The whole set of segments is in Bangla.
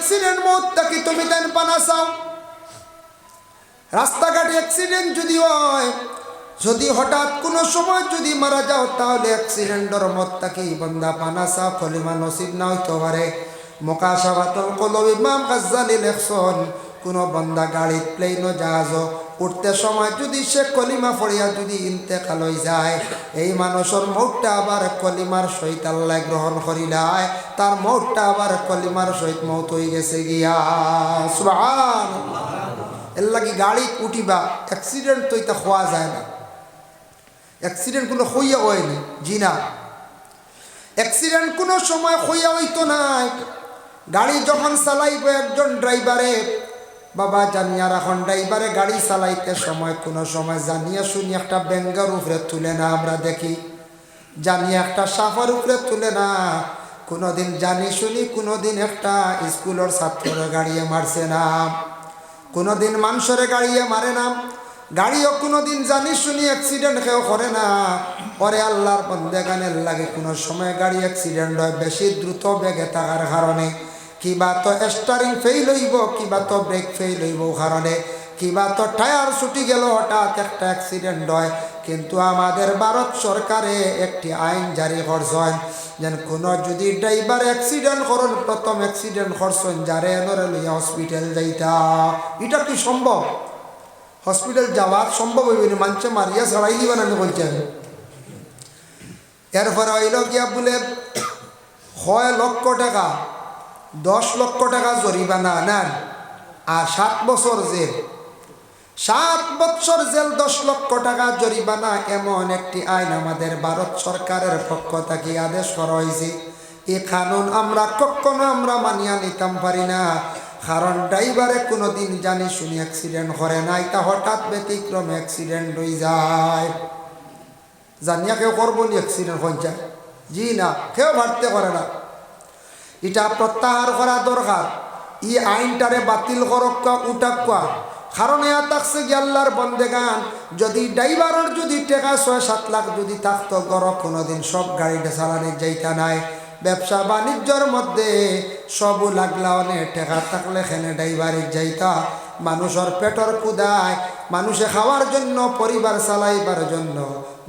অ্যাক্সিডেন্ট মৌতটা কি তুমি দেন পানা চাও? রাস্তাঘাটে অ্যাক্সিডেন্ট যদি হয়, যদি হঠাৎ কোনো সময় যদি মারা যাও, তাহলে অ্যাক্সিডেন্টের মতটা কি বান্দা পানা চাও? কলিমা নসিব না হইতে পারে। মুকাশাফাতুল কলব ইমাম গাজ্জালি লেখছেন, কোনো বান্দা গাড়ি প্লেন জাহাজ উঠতে সময় যদি সে কলিমা পড়িয়া যদি ইন্তেকাল হয়ে যায়, এই মানুষের মৌতটা আবার কলিমার সহিত আল্লাহ গ্রহণ করিলায়, তার মৌতটা আবার কলিমার সহিত মৌত হয়ে গেছে গিয়া। সুবহানাল্লাহ। এর লাগি গাড়ি উঠিবা অ্যাক্সিডেন্ট তো এটা হওয়া যায় না। অ্যাক্সিডেন্ট কোনো হইয়া হয়নি, জি না, অ্যাক্সিডেন্ট কোনো সময় হইয়া হইতো না। গাড়ি যখন চালাইব একজন ড্রাইভারে, বাবা জানিয়া রাখন, ড্রাইভারে গাড়ি চালাইতে সময় কোনো সময় জানিয়া শুনি একটা ব্যাঙ্গার উপরে তুলে না, আমরা দেখি জানিয়া একটা সাফার উপরে তুলে না। কোনোদিন জানি শুনি কোনোদিন একটা স্কুলের ছাত্রের গাড়িয়ে মারছে না, কোনোদিন মানুষের গাড়িয়ে মারে না। গাড়িও কোনোদিন জানি শুনি অ্যাক্সিডেন্ট কেউ করে না। পরে আল্লাহর বন্দেগানের লাগে কোনো সময় গাড়ি অ্যাক্সিডেন্ট হয় বেশি দ্রুত বেগে থাকার কারণে, কিবা তো স্টারিং ফেল হইব, কিবা তো ব্রেক ফেল হইব কারণে, কিবা তো টায়ার ছুটি গেল, হঠাৎ একটা অ্যাক্সিডেন্ট হয়। কিন্তু আমাদের ভারত সরকারে একটি আইন জারি করছেন, যেন কোনো যদি ড্রাইভার অ্যাক্সিডেন্ট করেন, প্রথম অ্যাক্সিডেন্ট করছেন যারে এনরে লইয়া হসপিটাল যাইতা। এটা কি সম্ভব? হসপিটাল যাওয়া সম্ভব হইবে না, মানুষে মারিয়া ছাড়াই দিবা না বলছেন। এরপরে হইল গিয়া বলে 6 লক্ষ টাকা 10 লক্ষ টাকা জরিমানা নেন, আর 7 বছর জেল। 7 বছর জেল 10 লক্ষ টাকা জরিমানা, এমন একটি আইন আমাদের ভারত সরকারের পক্ষ থেকে আদেশ করা হয়েছে। এই কানুন আমরা কখনো আমরা মানিয়া নিতাম পারি না, কারণ ড্রাইভারে কোনো দিন জানি শুনি অ্যাক্সিডেন্ট করে না, এটা হঠাৎ ব্যতিক্রম অ্যাক্সিডেন্ট হয়ে যায়। জানিয়া কেউ করবো নি অ্যাক্সিডেন্ট হয়ে যায়? জি না, কেউ ভাবতে করে না। এটা প্রত্যাহার করা দরকার। ই আইনটারে বাতিল করক্কা উঠাক্কা, কারণ এ থাকছে কি আল্লাহর বন্দেগান, যদি ড্রাইভারের যদি টাকা 6-7 লাখ যদি থাকতো, গড় কোনোদিন সব গাড়িটা চালানো যাইতা নাই। ব্যবসা বাণিজ্যর মধ্যে সব লাগলা অনেক টাকা থাকলে এখানে ড্রাইভারে যাইতা। মানুষের পেটর ক্ষুদায়, মানুষে খাওয়ার জন্য, পরিবার চালাইবার জন্য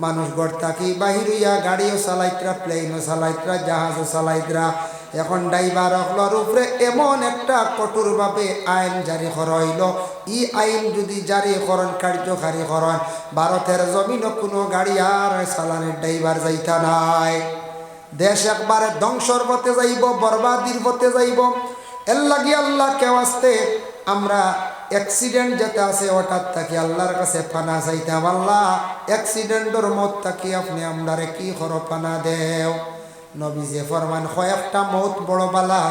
মানুষ গড় থাকি বাহির হইয়া গাড়িও চালাইতরা, প্লেনও চালাইতরা, জাহাজও চালাইতরা। এখন ড্রাইভার হকলার উপরে এমন একটা কঠোরভাবে আইন জারি করা হইল, ই আইন যদি জারি করেন, কার্যকারী করেন, ভারতের জমিনও কোনো গাড়ি আর চালানের ড্রাইভার যাইতা নাই। দেশ একবারে ধ্বংসর পথে যাইব, বরবাদির পথে যাইব। এর লাগি আল্লাহ কেউ আসতে আমরা অ্যাক্সিডেন্ট যেতে আছে হঠাৎ থাকি আল্লাহর কাছে পানা চাইতাম, আল্লাহ অ্যাক্সিডেন্টের মত থাকি আপনি আমরারে কি করো, পানা দেও। নবীজি ফরমান, কয়েকটা মত বড় বালা।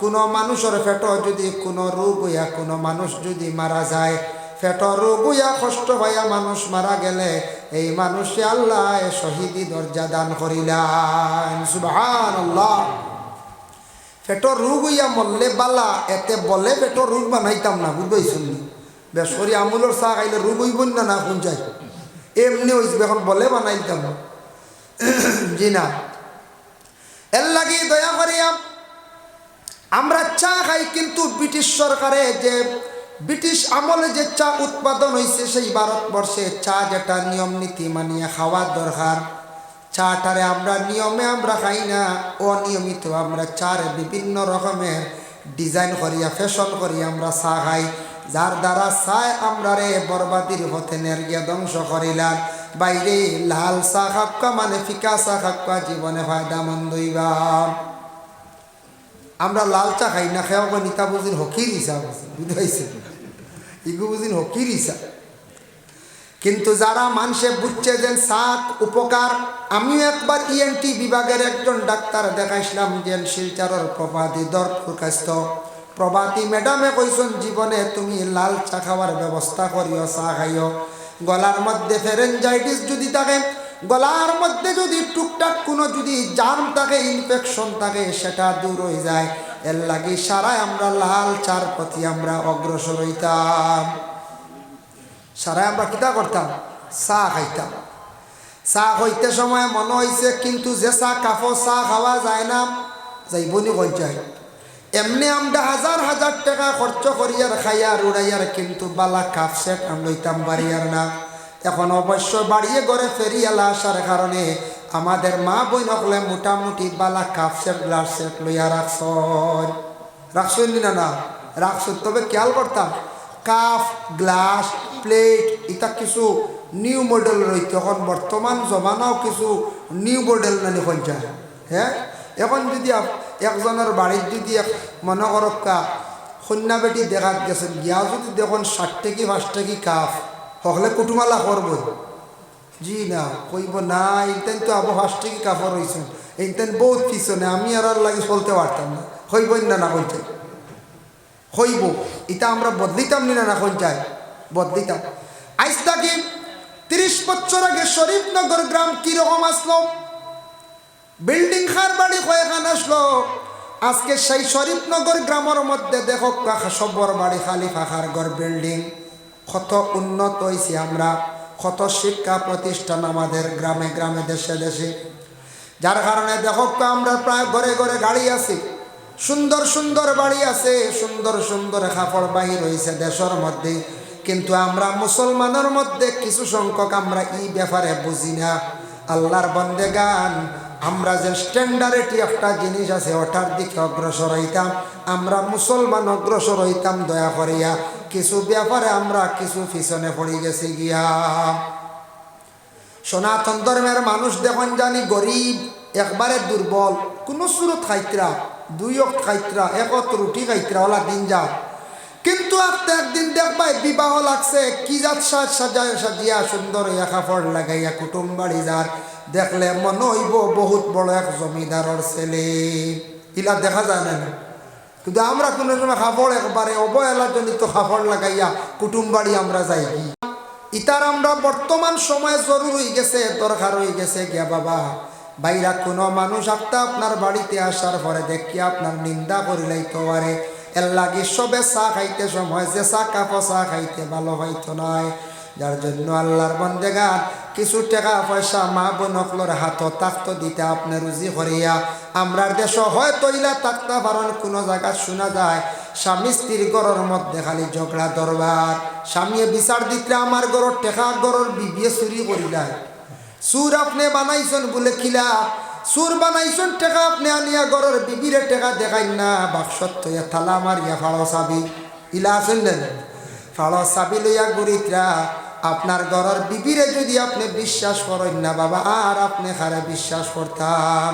কোনো মানুষের পেট যদি কোনো রোগ হইয়া কোনো মানুষ যদি মারা যায়, পেট রোগ হইয়া কষ্ট হইয়া মানুষ মারা গেলে, এই মানুষে আল্লাহ শহীদি দরজা দান করিলেন। সুবহানাল্লাহ। পেটর রোগ হইয়া মরলে বালা, এতে বলে পেটর রোগ বানাইতাম না, বুঝবাইছেন? বেসরি আমুলের চা খাইলে রোগ হইব না, না কোন চাই এমনি হয়েছে, এখন বলে বানাইতাম জি না। এর লাগি দয়া করিয়া আমরা চা খাই, কিন্তু ব্রিটিশ সরকারে যে ব্রিটিশ আমলে যে চা উৎপাদন হয়েছে, সেই ভারতবর্ষে চা যেটা নিয়ম নীতি মানিয়ে খাওয়া দরকার, চাটারে আমরা নিয়মে আমরা খাই না, অনিয়মিত আমরা চার বিভিন্ন রকমের ডিজাইন করিয়া ফ্যাশন করিয়া আমরা চা খাই, যার দ্বারা চায় আমরা রে বরবাদির হতে নেরিয়া ধ্বংস করিলাম। বাইরে লাল চা খাক্কা মানে ফিকা চা খাক্কা জীবনে ফায়দা মন্দ হইবা। আমরা লাল চা খাই না, খেয়াও নিতা বুঝিন হকির হিসাব, বুঝতে পারছি? ইগু বুঝিন হকির হিসাব। কিন্তু যারা মানুষে বুঝছে যে শাক উপকার, আমিও একবার ইএনটি বিভাগের একজন ডাক্তার দেখাইছিলাম, যে শিলচরের প্রভাতী দরপুর কাস্ত প্রভাতী ম্যাডামে কইছেন, জীবনে তুমি লাল চা খাওয়ার ব্যবস্থা করিও, চা খাইও। গলার মধ্যে ফেরেনজাইটিস যদি থাকে, গলার মধ্যে যদি টুকটাক কোনো যদি জার্ম থাকে, ইনফেকশন থাকে, সেটা দূর হয়ে যায়। এর লাগি সারায় আমরা লাল চার প্রতি আমরা অগ্রসর হইতাম। সারায় আমরা কিতা করতাম? চা খাইতাম। চা হইতে সময় মনে হয়েছে, কিন্তু যে চা কাপড় চা খাওয়া যায় না, যাইবনি কই যায়। এমনি আমরা হাজার হাজার টাকা খরচ করিয়ার খাইয়ার উড়াইয়ার কিন্তু বালা কাপ সেট আমরা লইতাম বাড়িয়ার না। এখন অবশ্য বাড়িয়ে ঘরে ফেরিয়ালা আসার কারণে আমাদের মা বই নকলে মোটামুটি বালা কাপ সেট গ্লাস সেট লইয়া রাখছেন না না রাখছেন। তবে খেয়াল করতাম কাপ গ্লাস প্লেট এটা কিছু নিউ মডেল রয়েছে। এখন বর্তমান জমানাও কিছু নিউ মডেল নানি যায়। হ্যাঁ, এখন যদি একজনের বাড়ির যদি মনে করক্কা কন্যা বেটি দেখাত গেছেন গিয়া যদি দেখুন 60 টাকি 5 টাকি কাপ হকলে কুটুমালা করব জি না কইব না এইতেন তো আবু 5 টাকি কাপড় রয়েছেন এইতেন বহুত পিছনে আমি আর লাগে চলতে পারতাম না হইব না না কইতে হইব এটা আমরা বদলিতাম না না কোন চাই বদলিতাম। আজ থাকি 30 বছর আগে শরীফনগর গ্রাম কিরকম আসলো, বিল্ডিং খার বাড়ি কয়েকখান আসলো। আজকে সেই শরীফনগর গ্রামের মধ্যে দেখো সবর বাড়ি খালি ফাঁকার ঘর বিল্ডিং। কত উন্নত হয়েছি আমরা, কত শিক্ষা প্রতিষ্ঠান আমাদের গ্রামে গ্রামে দেশে দেশে, যার কারণে দেখো আমরা প্রায় ঘরে ঘরে গাড়ি আছে, সুন্দর সুন্দর বাড়ি আছে, সুন্দর সুন্দর কাপড় বাহির হয়েছে দেশের মধ্যে। কিন্তু আমরা মুসলমানের মধ্যে কিছু সংখ্যক আমরা এই ব্যাপারে বুঝি না। আল্লাহর বন্দেগান আমরা যে স্ট্যান্ডার্ডটি একটা জিনিস আছে ওটার দিকে অগ্রসর হইতাম, আমরা মুসলমান অগ্রসর হইতাম দয়া করিয়া। কিছু ব্যাপারে আমরা কিছু পিছনে পড়ে গেছি গিয়া। সনাতন ধর্মের মানুষ দেখুন জানি গরিব, একবারে দুর্বল, কোনো সুরত খাইতরা 2 ওয়াক্ত খাইতরা 1 ওয়াক্ত রুটি খাইতরা ওলা দিন যাও। কিন্তু আপনি একদিন দেখবাই বিবাহ লাগছে কি যাত সাজায় সাজিয়া সুন্দর কাপড় লাগাইয়া কুটুম বাড়ি যার দেখলে মনে হইব বহুত বড় এক জমিদারের ছেলে। ইলা দেখা যায় না, কিন্তু আমরা কোনো সময় কাপড় একবারে অবহেলার জনিত কাপড় লাগাইয়া কুটুম বাড়ি আমরা যাই। ইতার আমরা বর্তমান সময়ে জরুরি হয়ে গেছে, দরকার হয়ে গেছে গিয়া বাবা বাইরা কোনো মানুষ আপনার বাড়িতে আসার পরে দেখি আপনার নিন্দা করিলাইতে পারে। এর লাগে সবে চা খাইতে সময় যে চা কাপড় চা খাইতে ভালো হইতো নয়। যার জন্য আল্লাহর বন্দেগান কিছু টাকা পয়সা মা বোনকলোর হাত তাক্ত দিতে আপনি রুজি করিয়া আমরার দেশ হয়তো ইলা তাক্তা পারেন। কোনো জায়গা শোনা যায় স্বামী স্ত্রীর ঘরের মধ্যে খালি ঝগড়া দরবার, স্বামী বিচার দিতে আমার ঘরের টেকা ঘরের বিবিয়ে চুরি করি দেয়। সুর আপনি বানাইছেন বলে খিলা সুর বানাইছেন টেকা আপনি আনিয়া ঘরের বিবিরে টেকা দেখাই না, বাক্সত থইয়া থালা মারিয়া ফাড়ো চাবি ইলা আছেন না ফাড়ো চাবি লইয়া গরিতরা আপনার ঘরের বিবিরে যদি আপনি বিশ্বাস করেন না বাবা আর আপনি খারে বিশ্বাস করতাম।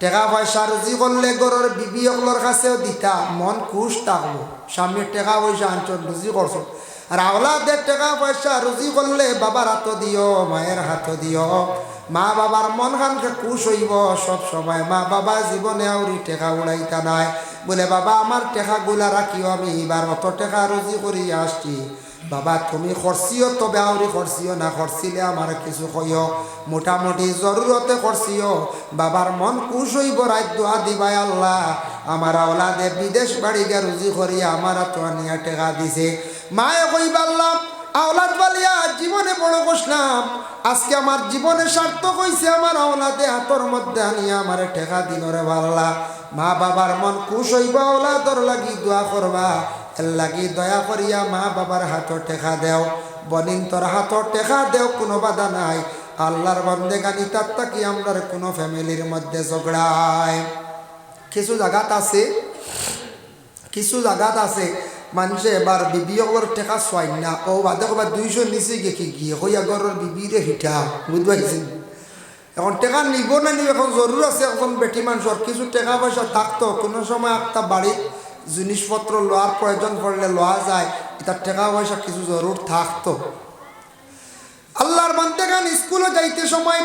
টেকা পয়সা রুজি করলে ঘরের বিবি অকলোর কাছেও দিতা মন খুশ থাকবো। স্বামীর টেকা পয়সা আনছন রুজি করছো, আর আওলাদের টাকা পয়সা রুজি করলে বাবার হাত দিও মায়ের হাত দিও, মা বাবার মন খানকে খুশ হইব সব সময়। মা বাবা জীবনে আউরি টেকা উড়াইতা নাই বলে বাবা আমার টেকাগুলা রাখিও, আমি এবার অত টাকা রুজি করি আসছি বাবা তুমি খরচিও তবে আউরি খরচিও না, খরচিলে আমার কিছু কইও, মোটামুটি জরুরতে খরচিও। বাবার মন খুশ হইব, রাত দোয়া দিবাই আল্লাহ আমার আওলাদে বিদেশ বাড়ি গিয়ে রুজি করিয়া আমার তো আনিয়া টেকা দিছে। মায়ে কইবা আল্লাহ আওলাদ বালিয়া জীবনে বড় কষলাম, আজকে আমার জীবনে সার্থক হইছে, আমার আওলাদে হাতর মধ্যে আনিয়া আমার টেকা দিল রে আল্লাহ। মা বাবার মন খুশ হইবা, আওলাদর লাগি দোয়া করবা, এর লাগি দয়া করিয়া মা বাবার হাতর টেকা দেও, বনিন তোর হাতর টেকা দেও, কোনো বাধা নাই। আল্লাহর বন্দেগানি তার তাকি আমরার কোনো ফ্যামিলির মধ্যে ঝগড়ায়। কিছু জায়গাত আছে, কিছু জায়গাত আছে মানুষে এবার বিবিয়র টেকা চোয়াই না, ও বাদে কবার 200 নিচে গিয়ে হইয়া ঘরের বিবিরে হিটা বুঝতে পারছেন। এখন টেকা নিব না নিব এখন জরুর আছে, এখন বেটি মানুষের কিছু টাকা পয়সা থাকতো কোনো সময় একটা বাড়ির জিনিসপত্র লওয়ার প্রয়োজন পড়লে লওয়া যায়, তার টাকা পয়সা কিছু জরুর থাকতো। আল্লাহর বান্দাগান স্কুলে যাইতে সময়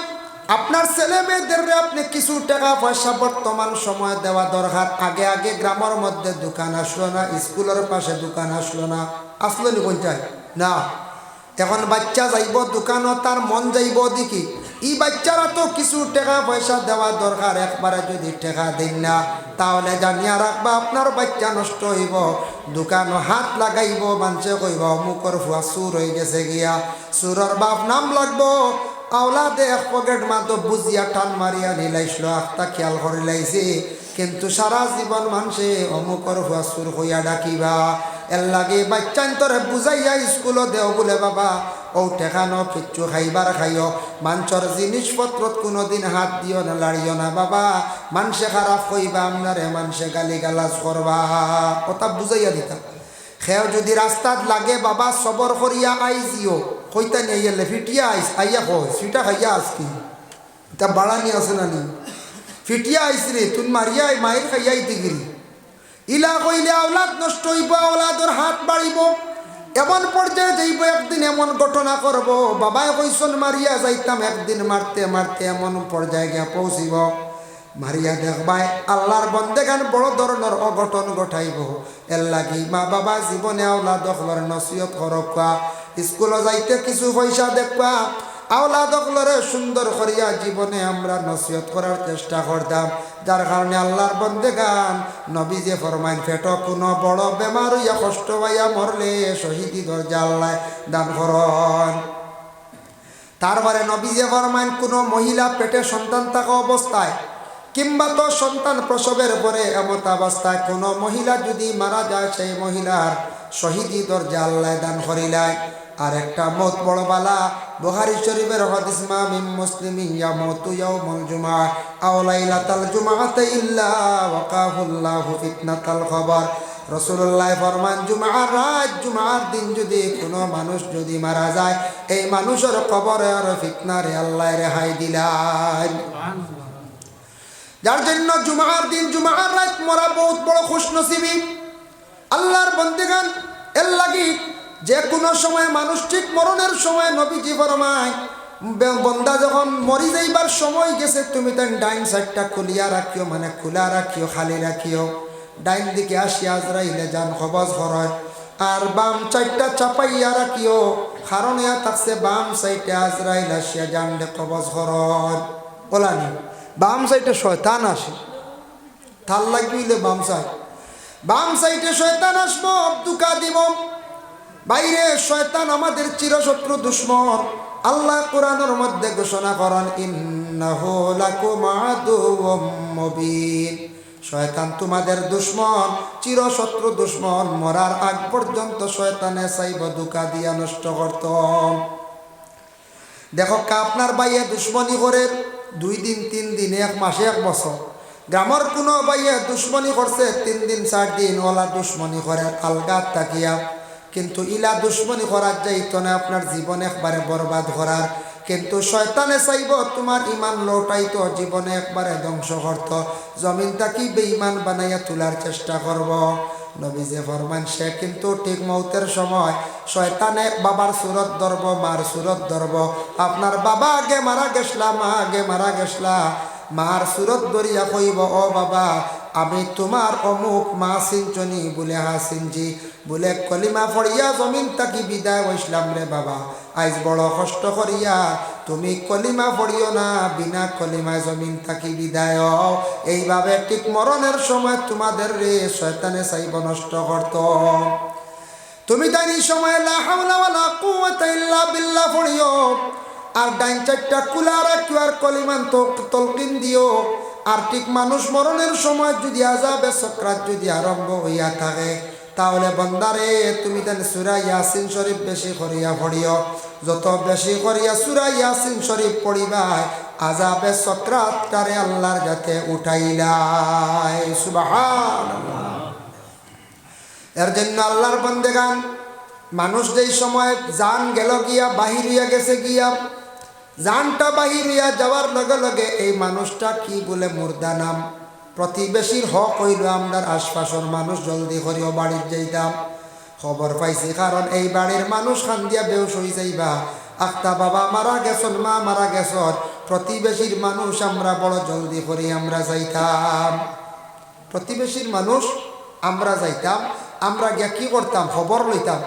আপনার ছেলে মেয়েদের আপনি কিছু টাকা পয়সা বর্তমান সময় দেওয়া দরকার। আগে আগে গ্রামের মধ্যে দোকান আসলো না, স্কুলের পাশে দোকান আসলো না, আসলো নি পঞ্চায়েত না। এখন বাচ্চা যাইব দোকানও তার মন যাইব দেখি, এই বাচ্চারা তো কিছু টাকা পয়সা দেওয়া দরকার। একবারে যদি টাকা দিন না তাহলে জানিয়া রাখবা আপনার বাচ্চা নষ্ট হইব, দোকানও হাত লাগাইব, মানুষে কইব মুখর ফুয়া চুর হয়ে গেছে গিয়া, চুরের বাপ নাম লাগবো। আওলাদে এক পকেট মাতো বুঝিয়া টান মারিয়া নিলাইছিল আখতা খেয়াল করে লাইছে কিন্তু সারা জীবন মানুষে অমুকর হুয়াসুর হইয়া ডাকিবা এর লাগে বাচ্চান্তরে বুঝাইয়া স্কুলও দেও বলে বাবা ও টেকানো কিচ্ছু খাইবার খাইও মানুষের জিনিসপত্রত কোনোদিন হাত দিও না লাড়িও না বাবা মানুষে খারাপ হইবা আপনারে মানুষে গালি গালাজ করবা কথা বুঝাইয়া দিতা খেও যদি রাস্তাত লাগে বাবা সবর করিয়া আইজিও কইতা নিয়ে গেলে ফিটিয়া আইস আইয়া কই সিটা খাইয়া আসকি তা বাড়ানি আছে না নি ফিটিয়া আইস রে তুই মারিয়া মায়ের খাইয়া ইতিগিরি ইলা কইলে আওলাদ নষ্ট হইব আওলাদর হাত বাড়িব এমন পর্যায়ে যাইব একদিন এমন ঘটনা করব বাবাই কইসন মারিয়া যাইতাম একদিন মারতে মারতে এমন পর্যায়ে গিয়া পৌঁছিব মারিয়া দেখবাই আল্লাহর বন্দেগান বড় ধরনের অঘটন ঘটাইব এর লাগি মা বাবা জীবনে আওলাদ অকলর নসিহত করবা স্কুলে যাইতে কিছু পয়সা দেখবা আওলাদ অকলরে সুন্দর করিয়া জীবনে আমরা নসিহত করার চেষ্টা করতাম যার কারণে আল্লাহর বন্দেগান নবী যে ফরমাইন পেট কোনো বড় বেমার হইয়া কষ্ট পাইয়া মরলে শহীদি দরজা আল্লাহ দান করন তারপরে নবী যে ফরমাইন কোনো মহিলা পেটে সন্তান থাকা অবস্থায় কিংবা তো সন্তান প্রসবের পরে এমত অবস্থায় কোনো মহিলা যদি মারা যায় সেই মহিলার শহীদি দরজা আল্লাহ দান করিলায় আর একটা মত বড় বালা বুখারী শরীফের হাদিস মা মিন মুসলিমিন ইয়ামুতু ইয়াউমুল জুমআ আও লাইলাতাল জুমআতি ইল্লা ওয়াকাহুল্লাহু ফিতনাতাল কবর রাসূলুল্লাহ ফরমান জুমআর দিন যদি কোনো মানুষ যদি মারা যায় এই মানুষের কবরের ফিতনারে আল্লাহ রেহাই দিলেন যার জন্য জুমআর দিন জুমআর রাত মরা বহুত বড় খুশনসিবি আল্লাহর বন্দেগান এর লাগি যে কোনো সময় মানুষ ঠিক মরণের সময় নবীজি ফরমায় বন্দা যখন মরি যাইবার সময় গেছে তুমি তার ডাইন সাইডটা খুলিয়া রাখিও মানে খোলা রাখিও খালি রাখিও ডাইন দিকে আসিয়া আজরাইলে যান কবজ করায় আর বাম সাইডটা চাপাইয়া রাখিও কারণ ইয়া থাকছে বাম সাইডে আজরাইল আসিয়া জানলে কবজ করায় বলানি বাম সাইডে শয়তান আসে থাল লাগবিলে বাম সাইডে শয়তান আসবো দুকা দিব বাইরে শয়তান আমাদের চিরশত্রু দুশ্মন আল্লাহ কোরআনের মধ্যে ঘোষণা করেন ইন্নাহু লাকুম আদুউম মুবিন শয়তান তোমাদের দুশ্মন চিরশত্রু দুশ্মন মরার আগ পর্যন্ত শয়তানে চাইব দুকা দিয়া নষ্ট করত দেখো আপনার বাইয়ে দুশ্মনী করে 2 দিন 3 দিন 1 মাসে 1 বছর গ্রামের কোনো বাইয়ে দুশ্মনী করছে 3 দিন 4 দিন ওলা দুশ্মনী করে আলগাত তাকিয়া কিন্তু ইলা দুশ্মনী করার যাইতো না আপনার জীবন একবারে বরবাদ করার কিন্তু শয়তানে চাইব তোমার ইমান লৌটাইতো জীবনে একবারে ধ্বংস করত জমিনটা কি বেঈমান বানাইয়া তোলার চেষ্টা করব নবী যে ফরমান সে কিন্তু ঠিক মৌতের সময় শয়তানে বাবার সুরত ধরব মার সুরত ধরব আপনার বাবা আগে মারা গেছলা মা আগে মারা গেছলা মার সুরত ধরিয়া কইব ও বাবা আমি তোমার অমুক মা সিনচনি বলে হাসিনজি বলে কলিমা পড়িয়া জমিন তাকি বিদায় হইসলাম রে বাবা আজ বড় কষ্ট করিয়া তুমি কলিমা পড়িও না বিনা কলিমায় জমিন তাকি বিদায় এইভাবে ঠিক মরণের সময় তোমাদের রে শয়তানে চাইব নষ্ট করত তুমি তাই সময় লা হাওলা ওয়ালা কুওয়াতা ইল্লা বিল্লাহ পড়িও আর ডাইন চারটা কুলা রাখিও আর কলিমান তলকিন দিও আর ঠিক মানুষ মরণের সময় যদি আযাবে সাকরাত যদি আরম্ভ হইয়া থাকে তাহলে বন্দারে তুমি দেন সূরা ইয়াসিন শরীফ বেশি করিয়া পড়িও যত বেশি করিয়া সূরা ইয়াসিন শরীফ পড়িবা আযাবে সাকরাত তারে আল্লাহর যাতে উঠাইলাই সুবহানাল্লাহ এর জন্য আল্লাহর বন্দেগান মানুষ যেই সময় জান গেল গিয়া বাহির হইয়া গেছে গিয়া জানটা বাহির হইয়া যাওয়ার লগে লগে এই মানুষটা কি বলে মুর্দা নাম প্রতিবেশীর হক হইল আমরা আশপাশের মানুষ জলদি করিও বাড়ির যাইতাম খবর পাইছি কারণ এই বাড়ির মানুষ খান দিয়া বেউস হয়ে যাইবা আখতা বাবা মারা গেছন মা মারা গেছন প্রতিবেশীর মানুষ আমরা বড় জলদি করি আমরা যাইতাম প্রতিবেশীর মানুষ আমরা যাইতাম আমরা গিয়া কি করতাম খবর লইতাম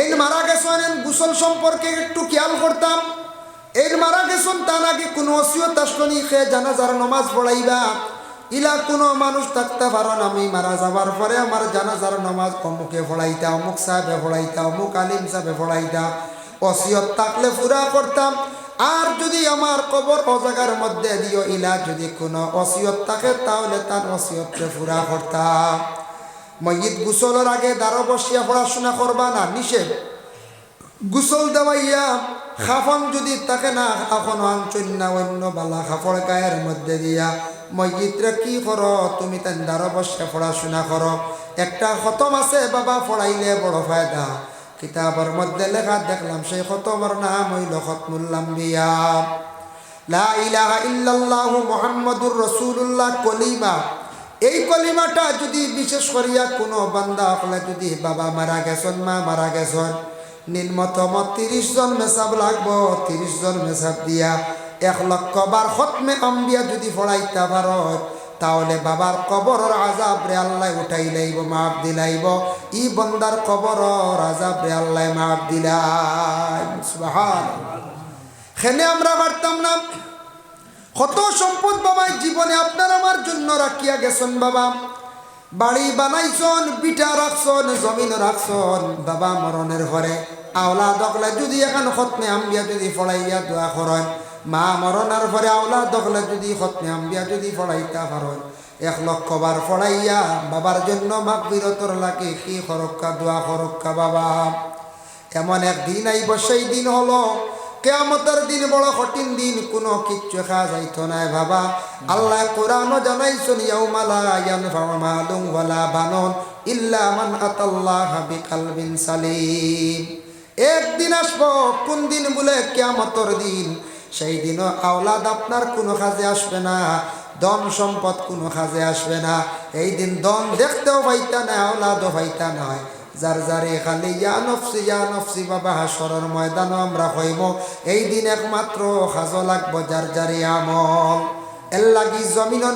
এই মারা গেছন গোসল সম্পর্কে একটু খেয়াল করতাম এই মারা গেছন তা নাকি কোনো ওসিয়ত আসলনি খেয়ে জানাজার নামাজ পড়াইবা ইলা কোনো মানুষ থাকতে পারেন আমি মারা যাবার পরে আমার জানাজার নামাজ অমুকে পড়াইতা অমুক সাহেবে পড়াইতা অমুক আলিম সাহেবে পড়াইতা ওসিয়ত থাকলে পুরা করতাম আর যদি আমার কবর ও জায়গার মধ্যে দিও ইলা যদি কোনো ওসিয়ত থাকে তাহলে তার ওসিয়তকে পুরা করতাম। মসজিদ গোসলের আগে দ্বারা বসিয়া পড়াশোনা করবা না, নিষেধ। গোসল দেওয়াইয়া খাফন যদি থাকে না, এখন আনছুন না অন্য বালা খাফড় গায়ের মধ্যে দিয়া মসজিদরে কি করো, তুমি তাই দ্বারা বসিয়া পড়াশোনা করো। একটা খতম আছে বাবা, পড়াইলে বড় ফায়দা। কিতাবের মধ্যে লেখা দেখলাম সেই খতমের নাম হইল খতমুল আম্বিয়া, লা ইলাহা ইল্লাল্লাহু মুহাম্মাদুর রাসূলুল্লাহ কলিমা। এই কলিমাটা যদি বিশেষ করিয়া কোনো বান্দা হলে যদি বাবা মারা গেছেন, মা মারা গেছেন, নিম্নতম 30 জন মেসাব লাগবো। 30 জন মেসাব দিয়া 1 লক্ষ বার খতমে আম্বিয়া যদি পড়াইতে পারো, তাহলে বাবার কবরের আযাব রে আল্লাহ উঠাই লাইব, মাফ দিলাইব। ই বন্দার কবরের আযাব রে আল্লাহ মাফ দিলাই। সুবহানাল্লাহ। খেলে আমরা পারতাম না। কত সম্পদ বাবা জীবনে আপনার আমার জন্য রাখিয়া গেছেন বাবা। বাড়ি বানাইছন, বিটা রাখছন, জমিন রাখছন। বাবা মরণের ঘরে আওলাদ দখলে যদি এখন খতমে আম্বিয়া যদি পড়াইয়া দোয়া করেন, মা মরণের ঘরে আওলাদ দখলে যদি খতমে আম্বিয়া যদি পড়াইতা পারেন, 1 লক্ষ বার পড়াইয়া বাবার জন্য মাগফিরাতর লাগে কি খরক্কা দোয়া খরক্কা বাবা। এমন একদিন আইব, সেই দিন হলো কিয়ামতের দিন, বড় কঠিন দিন, কোনো কিচ্ছু খাওয়া যাইতো না বাবা। আল্লাহ কোরআনও জানাইছেন, ইয়াউমা লা ইয়ানফাউ মালুন ওয়ালা বানুন ইল্লা মান আতাল্লাহা বিকলবিন সালিম। একদিন আসবো, কোন দিন বলে কিয়ামতের দিন। সেই দিনও আওলাদ আপনার কোনো কাজে আসবে না, ধন সম্পদ কোনো কাজে আসবে না। এই দিন ধন দেখতেও পাইতা না, আওলাদও পাইতা নয়। যার যারে খালি ইয়া নফসি বাবা হাসরের ময়দানও আমরা হইব। এই দিন একমাত্র খাজো লাগবো যার যারে আমল। এর লাগি জমিনও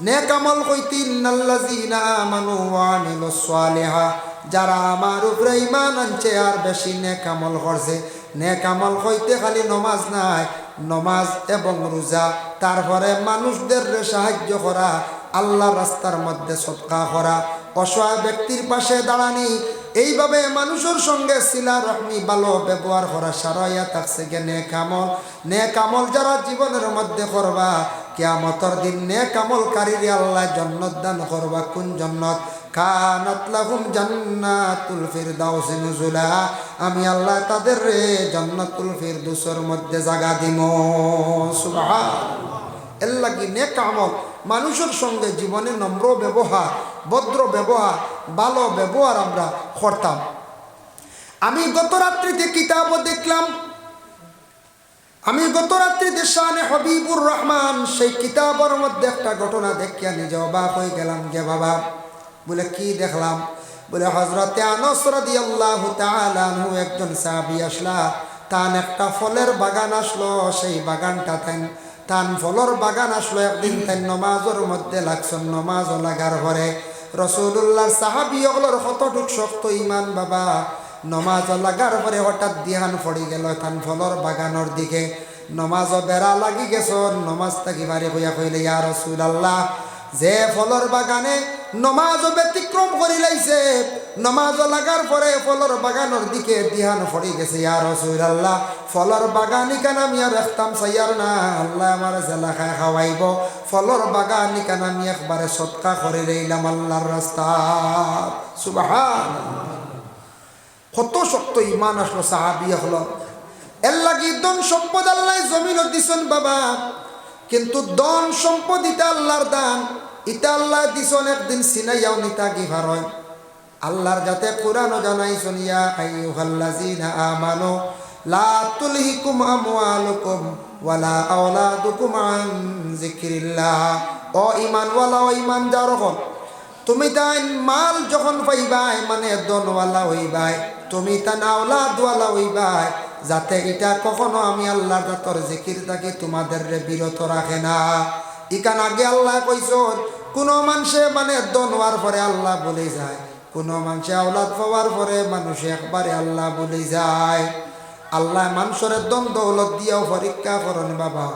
নেক আমল কইতি ইন্নাল্লাযীনা আমানু ওয়া আমিলুস সালিহা, যারা আমার উপরে ঈমান আনছে আর বেশি নেক আমল করছে। নেক আমল কইতে খালি নমাজ নাই, নমাজ এবং রোজা, তারপরে মানুষদের সাহায্য করা, আল্লাহর রাস্তার মধ্যে সদকা করা, অসহায় ব্যক্তির পাশে দাঁড়ানি, এইভাবে মানুষের সঙ্গে সিলা রহমি ভালো ব্যবহার করা সারাইয়া থাকছে গে নেক আমল। নেক আমল যারা জীবনের মধ্যে করবা, কিয়ামতের দিন নেক আমলকারীরে আল্লাহ জান্নাত দান করবা। কোন জান্নাত? কানাত লাহুম জান্নাতুল ফিরদাউস নুজুলা, আমি আল্লাহ তাদের রে জান্নাতুল ফিরদাউসের মধ্যে জায়গা দিব। সুবহানাল্লাহ। এর লাগি নেক আমল, মানুষের সঙ্গে জীবনে নম্র ব্যবহার, ভদ্র ব্যবহার, ভালো ব্যবহার আমরা করতাম। আমি গত রাত্রিতে কিতাবও দেখলাম, আমি গত রাত্রিতে শানে হবিবুর রহমান সেই কিতাবের মধ্যে একটা ঘটনা দেখিয়া নিজে অবাক হয়ে গেলাম যে বাবা। বলে কি দেখলাম? বলে হযরতে আনাস রাদিয়াল্লাহু তাআলা আনহু একজন সাহাবী আসলা, তান একটা ফলের বাগান আসলো। সেই বাগানটা তান ফলের বাগান আসলো। একদিন তাই নমাজের মধ্যে লাগছেন, নমাজও লাগার পরে রাসূলুল্লাহর সাহাবী ওগুলোর কতটুক শক্ত ইমান বাবা। নমাজ লাগার পরে হঠাৎ ধ্যান পড়ে গেল তান ফলের বাগানের দিকে। নমাজও বেড়া লাগি গেছেন, নমাজ থাকি বাড়ি হইয়া কইলে, ইয়া রাসূলুল্লাহ, যে ফলের বাগানে নমাজ ব্যতিক্রম করি লাইছে, নমাজ লাগার পরে ফলের বাগানের দিকে ধ্যান পড়ে গেছে, ইয়া রাসূলুল্লাহ, ফলের বাগান ইকান আমি আর রাখতাম চাইয়ার না, আল্লাহ আমার জেলা খায় খাওয়াইব। ফলের বাগান ইকান আমি একবারে সৎকা করে রইলাম আল্লাহর রাস্তা। সুবহানাল্লাহ। কত শক্ত ইমান আসলো সাহাবী হলো। এর লাগি ধন সম্পদ আল্লাহ জমিন দিছেন বাবা, কিন্তু ধন সম্পদ ইটা আল্লাহর দান, ইটা আল্লাহ দিছেন। একদিন সিনাইয়াও নিতা কি ভারয় আল্লাহর যাতে কোরআনও জানাইছেন, ইয়া আইয়ুহাল্লাযীনা আমানু লা তুলহিকুম আমওয়ালুকুম ওয়ালা আওলাদুকুম আন যিকরিল্লাহ। ও ঈমানওয়ালা, ও ঈমানদার হন, তুমি তাই মাল যখন পাইবাই, মানে ধনওয়ালা হইবাই, তুমি তাই আওলাদওয়ালা হইবাই, যাতে এটা কখনো আমি আল্লাহর জাতর জিকির থাকি তোমাদের বিরত রাখে না। ইকান আগে আল্লাহ কইছেন, কোনো মানুষে মানে ধন হওয়ার পরে আল্লাহ বলে যায়, কোনো মানুষে আওলাদ পাওয়ার পরে মানুষে একবারে আল্লাহ বলে যায়। আল্লাহ মানুষের ধন দৌলত দিয়েও পরীক্ষা করেন বাবা।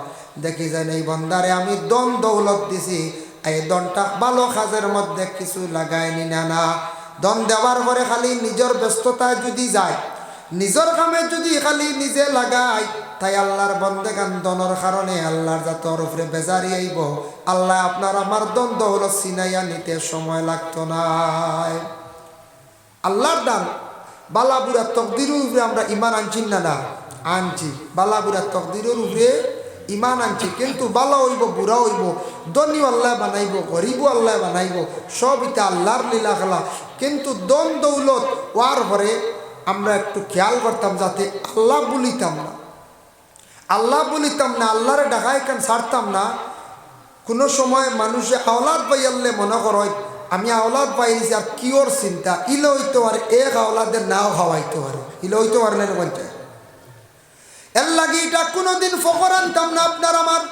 দেখি যায় এই বন্দারে আমি ধন দৌলত দিছি, এই ধনটা ভালো কাজের মধ্যে কিছু লাগায়নি না। ধন দেওয়ার পরে খালি নিজের ব্যস্ততায় যদি যায়, নিজের কামে যদি খালি নিজে লাগাই তাই আল্লাহর বন্দেগান দনের কারণে আল্লাহর জাতর উপরে বেজারি আইব। আল্লাহ আপনার আমার দ্বন্দ্ব হলো সিনাইয়া নিতে সময় লাগতো না। আল্লাহর দান বালাবুরা তকদিরের উপরে আমরা ইমান আনছি না আনছি। বালাবুরা তকদিরের উপরে ইমান আনছি, কিন্তু বালা হইব বুড়া হইব, ধনী আল্লাহ বানাইব, গরিব আল্লাহ বানাইব, সব এটা আল্লাহর লীলা খেলা। কিন্তু দন দৌলত ওয়ার পরে আমরা একটু খেয়াল করতাম যাতে আল্লাহ বলিতাম না, আল্লাহরে ডাকাই কেন ছাড়তাম না। কোনো সময় মানুষে আওলাদ পাইয়ালে মনে করয় আমি আওলাদ পাইছি আর কিওর চিন্তা, ইলে হইতে পারে এক আওলাদের নাও খাওয়াইতে পারে, ইলে হইতে পারে না পঞ্চায়েত। এর লাগে এটা কোনোদিন ফখর আনতাম না আপনার আমার।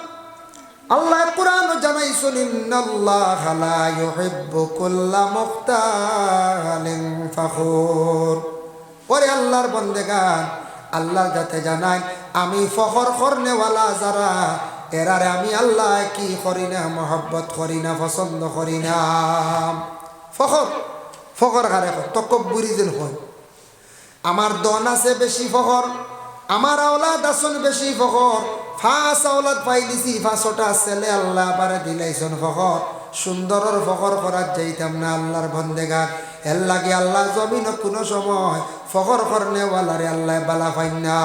আল্লাহ কুরআন জানাইছেন ইন্নাল্লাহা লা ইউহিব্বু কুল্লা মুখতালিন ফখুর। ওরে আল্লাহর বন্দেগান, আল্লাহ যাতে জানাই আমি ফখর করনেওয়ালা যারা এরারে আমি আল্লাহ কি করি না, মহব্বত করি না, পছন্দ করি না। ফখর কারে তকব্বুরি যেন হয়। আমার দন আছে বেশি ফখর, আমার আওলাদ আসন বেশি ফখর, ফাঁস আওলাদ পাইলিছি, ফাঁসটা ছেলে আল্লাহ আবারে দিলাইছন ফখর। সুন্দরের ফখর করার যাইতাম না আল্লাহর বন্দেগান। এর লাগে আল্লাহ জমিন কোনো সময় ফখর করনেওয়ালারে আল্লাহ বালা পাই না।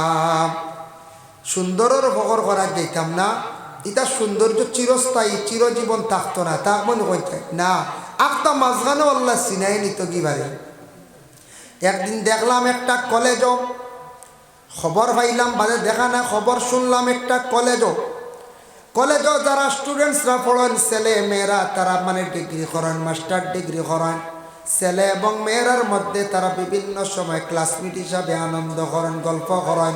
সুন্দরের ফখর করার যাইতাম না, এটা সৌন্দর্য চিরস্থায়ী চিরজীবন থাকতো না, তা মনে করতে না। আখটা মাঝখানেও আল্লাহ সিনাই নিত কিবারে। একদিন দেখলাম একটা কলেজ, খবর পাইলাম বাজে দেখা না, খবর শুনলাম একটা কলেজ যারা স্টুডেন্টসরা পড়েন, ছেলে মেয়েরা তারা মানে ডিগ্রি করেন, মাস্টার ডিগ্রি করেন। ছেলে এবং মেয়েরার মধ্যে তারা বিভিন্ন সময় ক্লাসমেট হিসাবে আনন্দ করেন, গল্প করেন।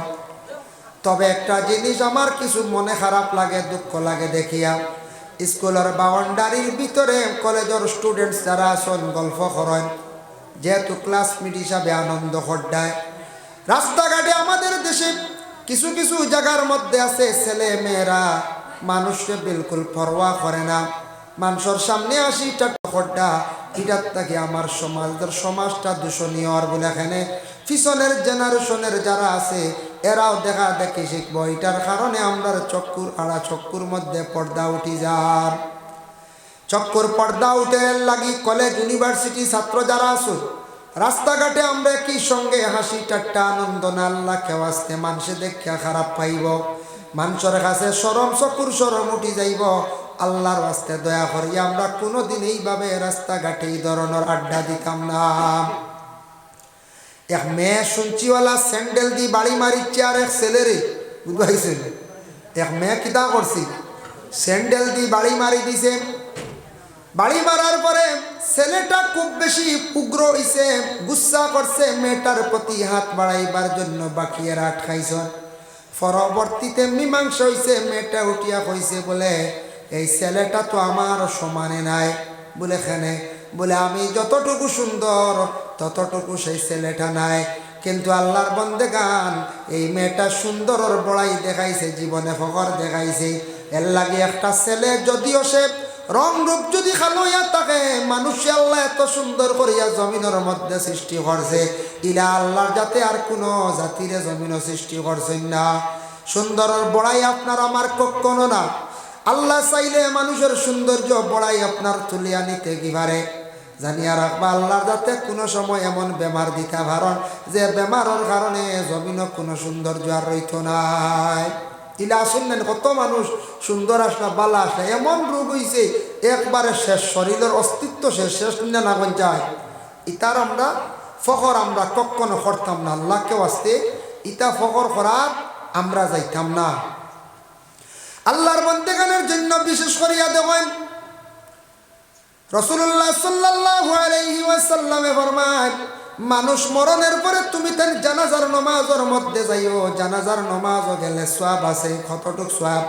তবে একটা জিনিস আমার কিছু মনে খারাপ লাগে, দুঃখ লাগে দেখিয়া, স্কুলের বাউন্ডারির ভিতরে কলেজের স্টুডেন্টস যারা আসন গল্প করেন, যেহেতু ক্লাসমেট হিসাবে আনন্দ করডায়। রাস্তাঘাটে আমাদের দেশে কিছু কিছু জায়গার মধ্যে আছে ছেলে মেয়েরা মানুষকে বিলকুল পরোয়া করে না, মানুষের সামনে আসি টাটা এটার থেকে আমার সমাজটা দূষণীয়। আর বলে এখানে পিছনের জেনারেশনের যারা আছে এরাও দেখা দেখি শিখবো। এটার কারণে আমরা চক্ষুর মধ্যে পর্দা উঠি যার, চক্ষুর পর্দা উঠে লাগি। কলেজ ইউনিভার্সিটি ছাত্র যারা আছো রাস্তাঘাটে আমরা কি সঙ্গে হাসি ঠাট্টা আনন্দ না, আল্লাহ কেউ আসতে মানুষে দেখা খারাপ পাইব, মানুষের কাছে সরম চকুর সরম উঠি যাইব। আল্লাহর রাস্তে দয়া করি আমরা কোনোদিন এইভাবে রাস্তাঘাটে এই ধরনের আড্ডা দিতাম না। এক মেয়ে শুনছিওয়ালা স্যান্ডেল দিয়ে বাড়ি মারিচ্ছে আর এক ছেলেরে, বুঝবাইছেন? এক মেয়ে কিতা করছি, স্যান্ডেল দিয়ে বাড়ি মারি দিছে। বাড়ি মারার পরে ছেলেটা খুব বেশি উগ্র হইছে, গুসা করছে, মেয়েটার প্রতি হাত বাড়াইবার জন্য বাকিয়ে রাত খাইছ। পরবর্তীতে মীমাংসা হইছে, মেয়েটা উঠিয়া কইছে বলে এই ছেলেটা তো আমার সমানে নাই। বলে খেনে বলে আমি যতটুকু সুন্দর ততটুকু সেই ছেলেটা নাই। কিন্তু আল্লাহর বন্দেগান এই মেয়েটা সুন্দরের বড়াই দেখাইছে, জীবনে ফখর দেখাইছে। এর লাগে একটা ছেলে যদিও সে রং রূপ যদি খালো ইয়া থাকে, মানুষে আল্লাহ এত সুন্দর করিয়া জমিনের মধ্যে সৃষ্টি করছে, ইলা আল্লাহর যাতে আর কোনো জাতিরে জমিনও সৃষ্টি করছেন না। সুন্দরের বড়াই আপনার আমার কখনো না। আল্লাহ চাইলে মানুষের সৌন্দর্য বড়াই আপনার তুলিয়া নিতে কি পারে। জানিয়া রাখবা আল্লাহর যাতে কোনো সময় এমন বেমার দিতে পারেন যে বেমারের কারণে জমিনও কোনো সৌন্দর্য আর রইত নাই। ইলা শুনলেন কত মানুষ সুন্দর আসলা বালা আসলা এমন রোগ হয়েছে একবারে শেষ, শরীরের অস্তিত্ব শেষ না না যায়। ইতার আমরা ফখর আমরা কখনো করতাম না, আল্লাহকে আসতে ইতা ফখর করার আমরা যাইতাম না। আল্লাহর বন্দেগানের জন্য বিশেষ করিয়া দেখেন রাসূলুল্লাহ সাল্লাল্লাহু আলাইহি ওয়াসাল্লামে ফরমান, মানুষ মরণের পরে তুমি তার জানাজার নামাজের মধ্যে যাইও। জানাজার নামাজও গেলে সওয়াব আছে, কতটুক সওয়াব।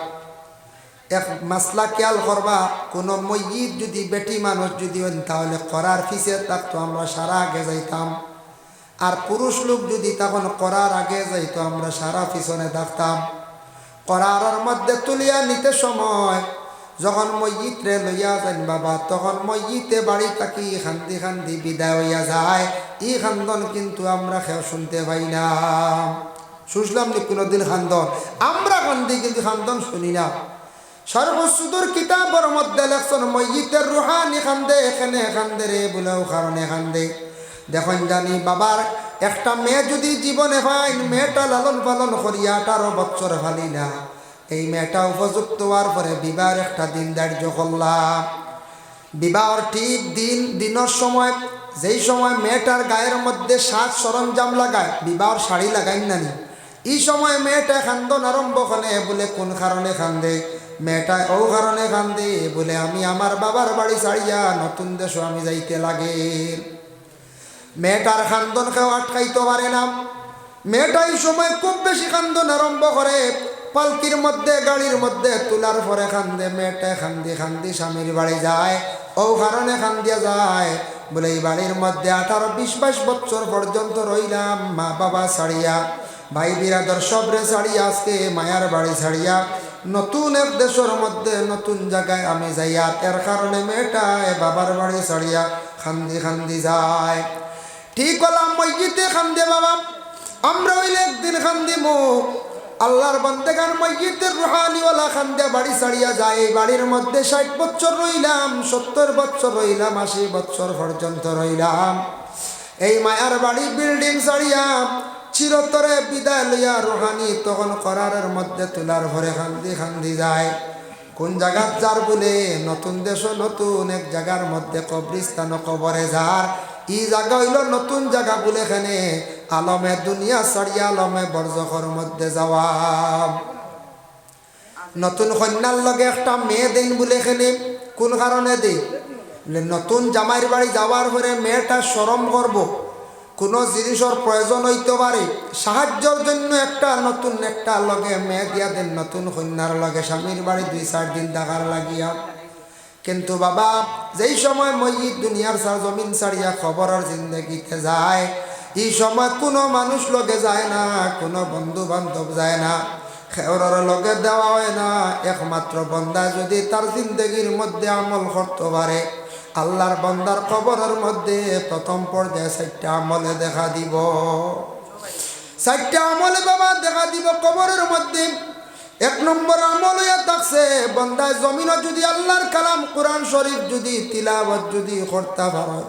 এক মাসলা খেয়াল করবা, কোনো ময়্যিত যদি বেটি মানুষ যদি হন তাহলে করার পিছে থাকতো আমরা সারা আগে যাইতাম, আর পুরুষ লোক যদি তখন করার আগে যাইতো আমরা সারা পিছনে থাকতাম। করার মধ্যে তুলিয়া নিতে সময় যখন মসজিদে লইয়া যান বাবা, তখন মসজিদে বাড়ি থাকি খান্দি খান্দি বিদায় হইয়া যায়। ই খান্দন কিন্তু আমরা কেউ শুনতে পাই না। শুনলাম নি কোনোদিন খান্দন? আমরা খান্দি কিন্তু খান্দন শুনি না। সর্বসুদূর কিতাবের মধ্যে লেখছেন মসজিদের রুহানি খান্দে, এখানে খান্দে রে বলেও কারণে খান্দে। দেখুন জানি বাবার একটা মেয়ে যদি জীবনে পাই, মেয়েটা লালন পালন করিয়া 18 বছর ফালি না, এই মেয়েটা উপযুক্ত হওয়ার পরে বিবাহের একটা দিন ধার্য করলাম। বিবাহর ঠিক দিনের সময়, যেই সময় মেয়েটার গায়ের মধ্যে সাজ সরঞ্জাম লাগায়, বিবাহর শাড়ি লাগাই না নি, এই সময় মেয়েটা খান্দন আরম্ভ করে। বলে কোন কারণে খান্দে? মেয়েটা ও কারণে খান্দে বলে আমি আমার বাবার বাড়ি ছাড়িয়া নতুন দেশ আমি যাইতে লাগে। মেয়েটার খান্দন কেউ আটকাইতে পারে না। মেয়েটা এই সময় খুব বেশি খান্দন আরম্ভ করে। পালকির মধ্যে গাড়ির মধ্যে তোলার পরে খান্দে। মেয়েটা খান্দি খান্দি স্বামীর বাড়ি যায়। ও কারণে খান্দিয়া যায় বলে এই বাড়ির মধ্যে 18-20-22 বছর পর্যন্ত রইলাম মা বাবা ছাড়িয়া, ভাই বিরাদর সবরে ছাড়িয়া, আজকে মায়ার বাড়ি ছাড়িয়া নতুন এক দেশের মধ্যে নতুন জায়গায় আমি যাইয়া, এর কারণে মেয়েটা বাবার বাড়ি ছাড়িয়া খান্দি খান্দি যায়। ঠিক হলাম মসজিদে খান্দে বাবা, আমরা হইলে একদিন খান্দিমু। আল্লাহর বান্দেগান মসজিদের রুহানিওয়ালা খান্দে বাড়ি ছাড়িয়া যায়। এই বাড়ির মধ্যে 60 বছর রইলাম, 70 বছর রইলাম, 80 বছর পর্যন্ত রইলাম। এই মায়ার বাড়ি বিল্ডিং ছাড়িয়া চিরতরে বিদায় লইয়া রুহানি তখন করারের মধ্যে তোলার ভরে খান্দি খান্দি যায়। কোন জায়গার যার বলে নতুন দেশ, নতুন এক জায়গার মধ্যে কবরিস্তান কবরে যার, ই জায়গা হইল নতুন জায়গা বলে এখানে আলমে দুনিয়া ছাড়িয়া আলমে বরজখর মধ্যে যাওয়া। নতুন কন্যার লগে একটা মেয়ে দেন বলে এখানে কোন কারণে দেই? নতুন জামাইয়ের বাড়ি যাওয়ার পরে মেয়েটা শরম করব, কোনো জিনিসের প্রয়োজন হইতে পারে, সাহায্যের জন্য একটা নতুন একটা লগে মেয়ে দিয়া দেন নতুন কন্যার লগে স্বামীর বাড়ি 2-4 দিন থাকার লাগিয়া। কিন্তু বাবা যেই সময় মসজিদ দুনিয়ার জমিন ছাড়িয়া খবরের জিন্দগিতে যায়, এই সময় কোনো মানুষ লগে যায় না, কোনো বন্ধু বান্ধব যায় না, খেওরের লগে দেওয়া হয় না। একমাত্র বন্দা যদি তার জিন্দগির মধ্যে আমল করতে পারে, আল্লাহর বন্দার কবরের মধ্যে প্রথম পর্যায়ে 4টা আমলে দেখা দিব। 4টা আমলে বাবা দেখা দিব কবরের মধ্যে। 1 নম্বর আমল হইয়া থাকছে বন্দায় জমিনে যদি আল্লাহর কালাম কোরআন শরীফ যদি তিলাওয়াত যদি করতে পারে,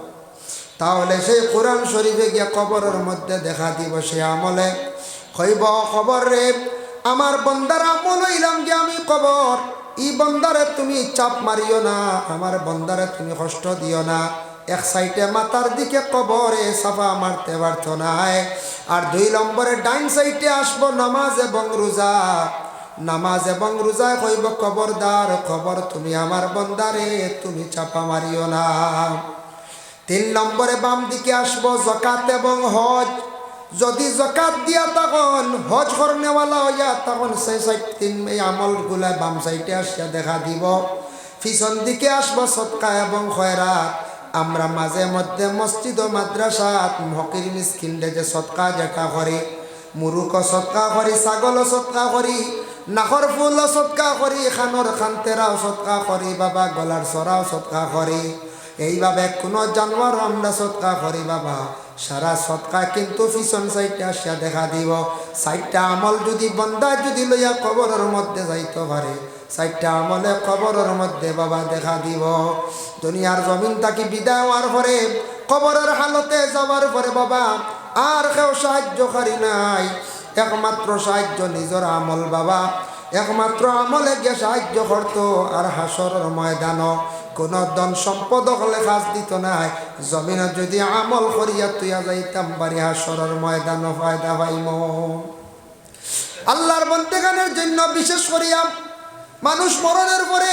তাহলে সেই কোরআন শরীফে গিয়া কবরের মধ্যে দেখা দিব। সে আমলে কইব খবর রে আমার বন্দার আমল হইলাম যে আমি কবর, ই বন্দারে তুমি চাপ মারিও না, আমার বন্দারে তুমি কষ্ট দিও না। এক সাইডে মাথার দিকে কবরে সাফা মারতে পারতো না। আর 2 নম্বরে ডাইন সাইডে আসবো নামাজ এবং রোজা। নামাজ এবং রোজা কইব খবরদার খবর তুমি আমার বন্দারে তুমি চাপা মারিও না। 3 নম্বরে বাম দিকে আসবো যাকাত এবং হজ। যদি যাকাত দিয়া তখন হজ করনেওয়ালা হইয়া তখন সেই 3 আমলগুলা বাম সাইডে আসিয়া দেখা দিব। পিছন দিকে আসবো সদকা এবং খয়রাত। আমরা মাঝে মধ্যে মসজিদ ও মাদ্রাসাত ফকির মিসকিনরে যে সদকা যেটা করি, মুরুক সদকা করি, ছাগল সদকা করি, নাখর ফুল সদকা করি, খানোর খান্তেরাও সদকা করি, বাবা গলার সরাও সদকা করি, এইভাবে কোনো জানোয়ার আমরা সদকা করি বাবা। সারা সদকা কিন্তু পিছন সাইডে আসিয়া দেখা দিব। 4টা আমল যদি বন্দা যদি লইয়া কবরের মধ্যে যাইতে পারে, 4টা আমলে কবরের মধ্যে বাবা দেখা দিব। দুনিয়ার জমিন থাকি বিদায় হওয়ার পরে কবরের হালতে যাওয়ার পরে বাবা আর কেউ সাহায্যকারী নাই, একমাত্র সাহায্য নিজের আমল বাবা। একমাত্র আমলে গিয়ে সাহায্য করতো। আর হাসরের ময়দান কোনো ধন সম্পদ হলে কাজ দিত নাই। জমিনে যদি আমল করিয়া তুইয়া যাইতাম বাড়ি হাসরের ময়দান ফায়দা পাইম। আল্লাহর বন্দেগানের জন্য বিশেষ করিয়া মানুষ মরণের পরে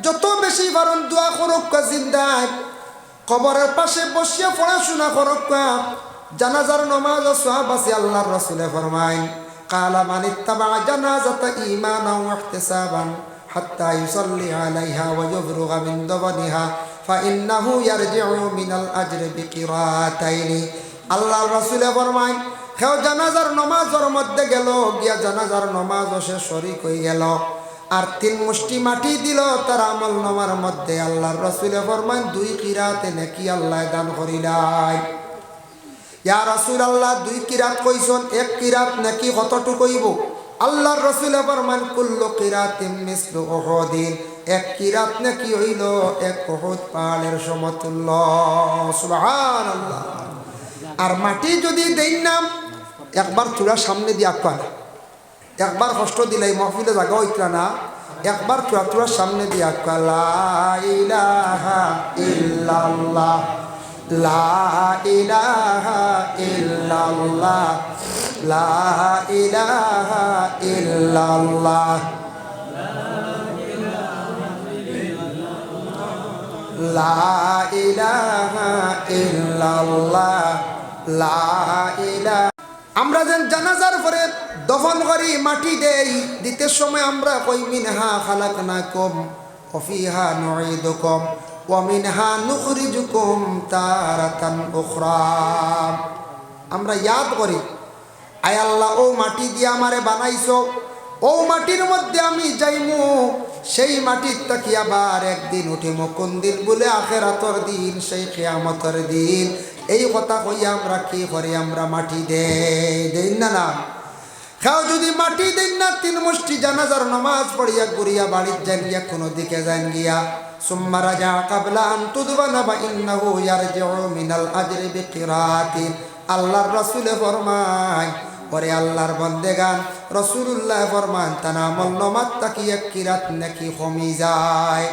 যত বেশি পারেন দোয়া করুক, জিন্দায় কবরের পাশে বসিয়া পড়াশোনা করুক, জানাজার নামাজ সওয়াব আছে। আল্লাহর রাসূলে ফরমায় কালা মান ইত্তাবা জানাজাতা ঈমানান ওয়া ইহতিসাবান হাত্তা ইউসাল্লি আলাইহা ওয়া ইফরুগা মিন দাফনিহা ফাইন্নাহু ইয়ারজিউ মিনাল আজরি বিকিরাতাইনি। আল্লাহর রাসূলে ফরমায় কেউ জানাজার নামাজের মধ্যে গেল, গিয়া জানাজার নামাজ সে শরীক হয়ে গেল, আর 3 মুষ্টি মাটি দিল তার আমল নামার মধ্যে। আল্লাহর রাসূল ফরমান 2 কিরাতে নাকি আল্লাহ দান করিলাই। ইয়া রাসূলুল্লাহ 2 কিরাত কইছন, 1 কিরাত নাকি কতটুকু হইব? আল্লাহর রাসূল ফরমান কুল্লু কিরাতিন মিসলু উহুদিন, 1 কিরাত নাকি হইল 1 উহুদ পাহাড়ের সমতুল্য। সুবহানাল্লাহ। আর মাটি যদি দেই না, একবার চূড়া সামনে দিয়া কান, একবার কষ্ট দিলাই মাহফিলে জায়গা হইতরা না, একবার চূড়া সামনে দিয়া কান লা ইলাহা ইল্লাল্লাহ, লা ইলাহা ইল্লাল্লাহ, লা ইলাহা ইল্লাল্লাহ, লা ইলাহা ইল্লাল্লাহ, লা ইলাহা। আমরা যেন জানাজার পরে দফন করি, মাটি দেই, দিতে সময় আমরা কই মিনহা খালাকনাকুম ওয়া ফিহা নুঈদুকুম ওয়া মিনহা নুখরিজুকুম তারাতান উখরা। আমরা ইয়াদ করি, আয় আল্লাহ ও মাটি দিয়ে আমারে বানাইছো, ও মাটির মধ্যে আমি যাইমু, সেই মাটির তাকি আবার একদিন উঠিমু। কোন দিন বলে? আখিরাতের দিন, সেই কিয়ামতের দিন। এই কথা কইয়া আমরা কি করি? আমরা মাটি দেই না না? খাও যদি মাটি দেন না, 3 মুষ্টি জানাজার নামাজ পড়িয়া ঘুরিয়া বাড়ির যান গিয়া, কোনো দিকে যান গিয়া সুম্মা রাজা কাবলা আন তুদবানা বা ইন্নাহু ইয়ারজিউ মিনাল আজরি বিকিরাতিন। আল্লাহর রাসূল ফরমায়, ওরে আল্লাহর বান্দেগান, রাসূলুল্লাহ ফরমান তার আমল নামাত তাকি 1 কিরাত নাকি কমি যায়।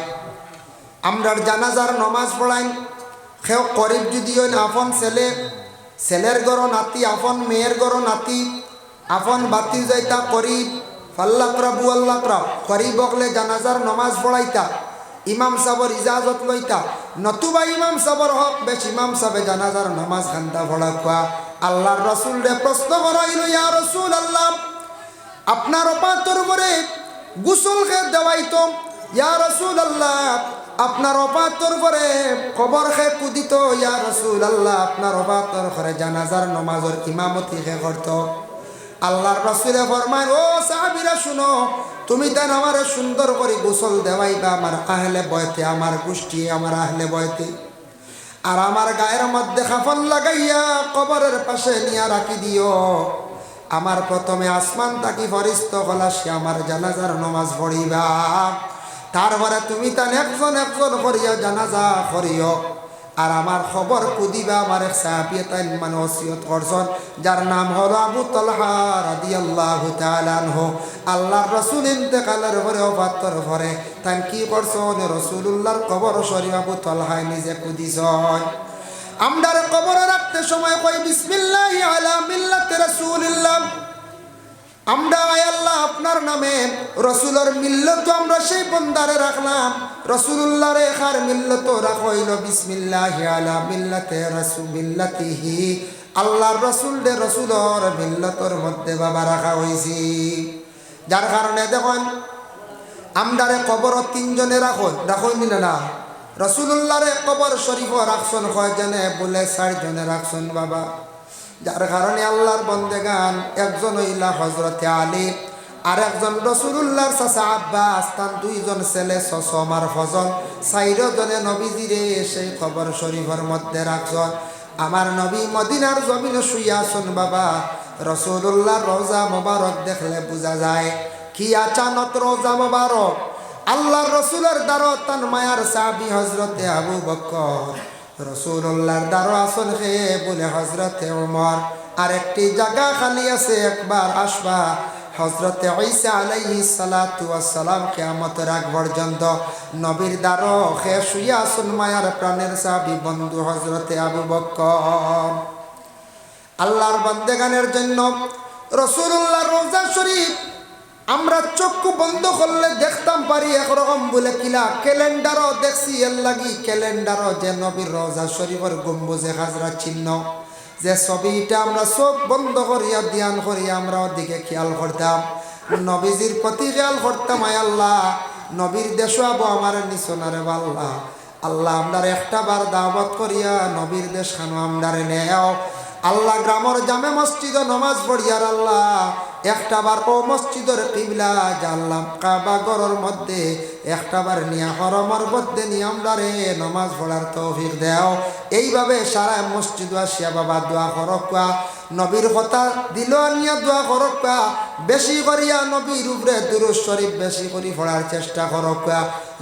আমরার জানাজার নামাজ পড়াই, কেউ করিব যদি ওই আপন ছেলে, ছেলের গড় নাতি, আপন মেয়ের গড় নাতি, আপন বাতি যাইতা করিব, ফাল্লাকরা বুয়াল্লাকরা করিব বকলে জানাজার নামাজ পড়াইতা, ইমাম সাহর ইজাজত লইতা, নতুবা ইমাম সাহর হক বেশ ইমাম সাহেব জানাজার নামাজ খান্তা পড়া খোয়া। আল্লাহর রাসূল রে প্রশ্ন করাইল, ইয়া রাসূলুল্লাহ আপনার অপাতর উপরে গোসল খে দেওয়াইতো, ইয়া রাসূলুল্লাহ আপনার অপাতর পরে কবর খে কুদিত, ইয়া রাসূলুল্লাহ আপনার অপাতর করে জানাজার নামাজের ইমামতি খে করত। আল্লাহর রাসূলে ফরমায়, ও সাহাবীরা শুনো, তুমি তান আমারে সুন্দর করে গোসল দেওয়াইবা আমার আহলে বয়তে, আমার গোষ্ঠী, আমার আহলে বয়তে, আর আমার গায়ের মধ্যে কাফন লাগাইয়া কবরের পাশে নিয়া রাখি দিও। আমার প্রথমে আসমান তাকি ফরিস্ত হলা সে আমার জানাজার নামাজ পড়িবা, তারপরে তুমি তান একজন একজন করিয়া জানাজা করিও। আর আমার খবর কুদিবা আমার এক সাহাবী তাই মানে ওসিয়ত করছেন, যার নাম হলো আবু তালহা রাদিয়াল্লাহু তাআলা আনহু। আল্লাহর রাসূল ইন্তেকালের পরে ওফাতের পরে তাই কি করছেন? রাসূলুল্লাহর কবর শরীফ আবু তালহা নিজে কুদিছেন। আমরার কবরে রাখতে সময় কই বিসমিল্লাহি আলা মিল্লাতি রাসূলিল্লাহ। আমরা আয় আল্লাহ আপনার নামে রসুলের মিল্লত আমরা সেই বন্দারে রাখলাম, রসুলুল্লাহ রেখার মিল্লত রাখইল বিসমিল্লাহি আলা মিল্লাতে রাসূল মিল্লাতিহি। আল্লাহর রসুল দে রসুলর মিল্লতর মধ্যে বাবা রাখা হয়েছি, যার কারণে দেখুন আমরারে কবর 3 জনে রাখইনি না, রসুলুল্লাহরে কবর শরীফ রাখছেন কয়জনে? বলে 4 জনে রাখছেন বাবা। যার কারণে আল্লাহর বন্দেগান একজন হইলা হযরতে আলী, আর একজন রাসূলুল্লাহর চাচা আব্বাস, তার 2 জন ছেলে সসমার ফজল, 4 জনে নবীজিরে সেই কবর শরীফের মধ্যে রাখছেন। আমার নবী মদিনার জমিনে শুইয়া আছেন বাবা। রাসূলুল্লাহর রওজা মোবারক দেখলে বোঝা যায় কি আচানক রওজা মোবারক। আল্লাহর রাসূলের দারত তান মায়ার সাহাবী হযরতে আবু বকর, রাসূলুল্লাহর দারো আসন হে বলে হযরতে ওমর। আর একটি জায়গা খালি আছে, একবার আসবা। হযরতে ঈসা আলাইহিস সালাতু ওয়াস সালাম কিয়ামতের আগ পর্যন্ত নবীর দারো হে শুইয়া আছেন মায়ার প্রাণের সাহাবী বন্ধু হযরতে আবু বকর। আল্লাহর বান্দেগানের জন্য রাসূলুল্লাহর রওজা শরীফ আমরা চক্ষু বন্ধ করলে দেখতাম পারি একরকম বলে কিলা ক্যালেন্ডারও দেখছি, এর লাগি ক্যালেন্ডারও যে নবীর রওজা শরীফের গম্বুজে হাজরা চিহ্ন যে ছবিটা আমরা চোখ বন্ধ করিয়া ধ্যান করিয়া আমরা ওদিকে খেয়াল করতাম, নবীজির প্রতি খেয়াল করতাম। আয় আল্লাহ নবীর দেশ আবো আমার নিচনারে আল্লাহ, আল্লাহ আমরার একটা বার দাওয়াত করিয়া নবীর দেশ খানো আমরারে নেও আল্লাহ। গ্রামের জামে মসজিদে নমাজ পড়িয়ার আল্লাহ একটাবার ও মসজিদের কিবলা জানলাম কাবা ঘরের মধ্যে একটাবার নিয়া হরমর মধ্যে নিয়মদারে নমাজ পড়ার তৌফিক দেও। এইভাবে সারা মসজিদ আসিয়া বাবা দোয়া করকা, নবীর কথা দিল আনিয়া দোয়া করকা, বেশি করিয়া নবীর উপরে দুরূদ শরীফ বেশি করে পড়ার চেষ্টা করকা।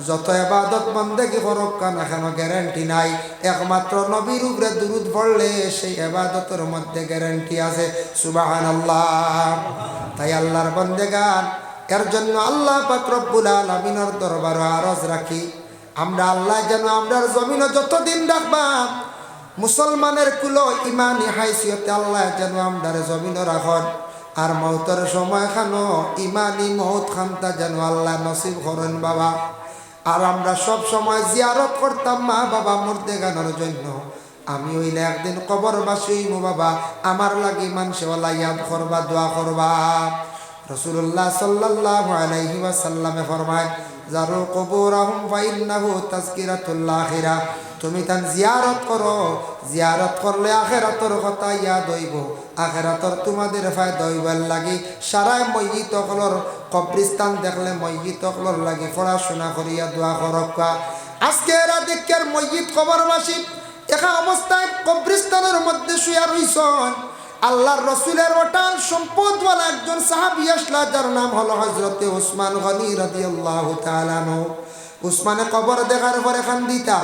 যত ইবাদত বন্দেগী করকা না কেন গ্যারান্টি নাই, একমাত্র নবীর উপরে দুরূদ পড়লে সেই ইবাদতের মধ্যে গ্যারান্টি আছে। সুবহানাল্লাহ। তাই আল্লাহর বন্দেগান, এর জন্য আল্লাহ পাক রব্বুল আলামিনের দরবারে আরজ রাখি, আমরা আল্লাহ যেন আমরার জমিনে যতদিন রাখবা মুসলমানের কুলো ইমানি হাইসিয়তে আল্লাহ যেন আমরার জমিনে রাখন। আর মৌতের সময় খানো ইমানি মৌত খানটা যেন আল্লাহ নসিব করেন বাবা। আর আমরা সব সময় জিয়ারত করতাম মা বাবা মুর্দে গানোর জন্য। আমি হইলে একদিন কবরবাসী হইব বাবা, আমার লাগি মানুষওয়ালা ইয়াদ করবা, দোয়া করবা। রাসূলুল্লাহ সাল্লাল্লাহু আলাইহি ওয়াসাল্লামে ফরমায়, জারু কুবুরহুম ফাইন্নাহু তাযকিরাতুল আখিরাহ। তুমি তান জিয়ারত করো, জিয়ারত করলে আখিরাতের কথা ইয়াদ হইব, আখিরাতের তোমাদের ফায়দা হইবার লাগি সারায় ময়্যিত হলর কবরস্থান দেখলে ময়্যিত হলর লাগি পড়াশোনা করিয়া দোয়া করকা। আজকে এরা দেখের ময়্যিত কবরবাসী একা অবস্থায় কবরস্থানের মধ্যে শুয়া রইছেন। আল্লাহর রসুলের ওটাল সম্পদওয়ালা একজন সাহাবী আসলা, যার নাম হলো হযরতে উসমান গনি রাদিয়াল্লাহু তাআলা আনহু। উসমানে কবর দেখার পরে খান্দিতা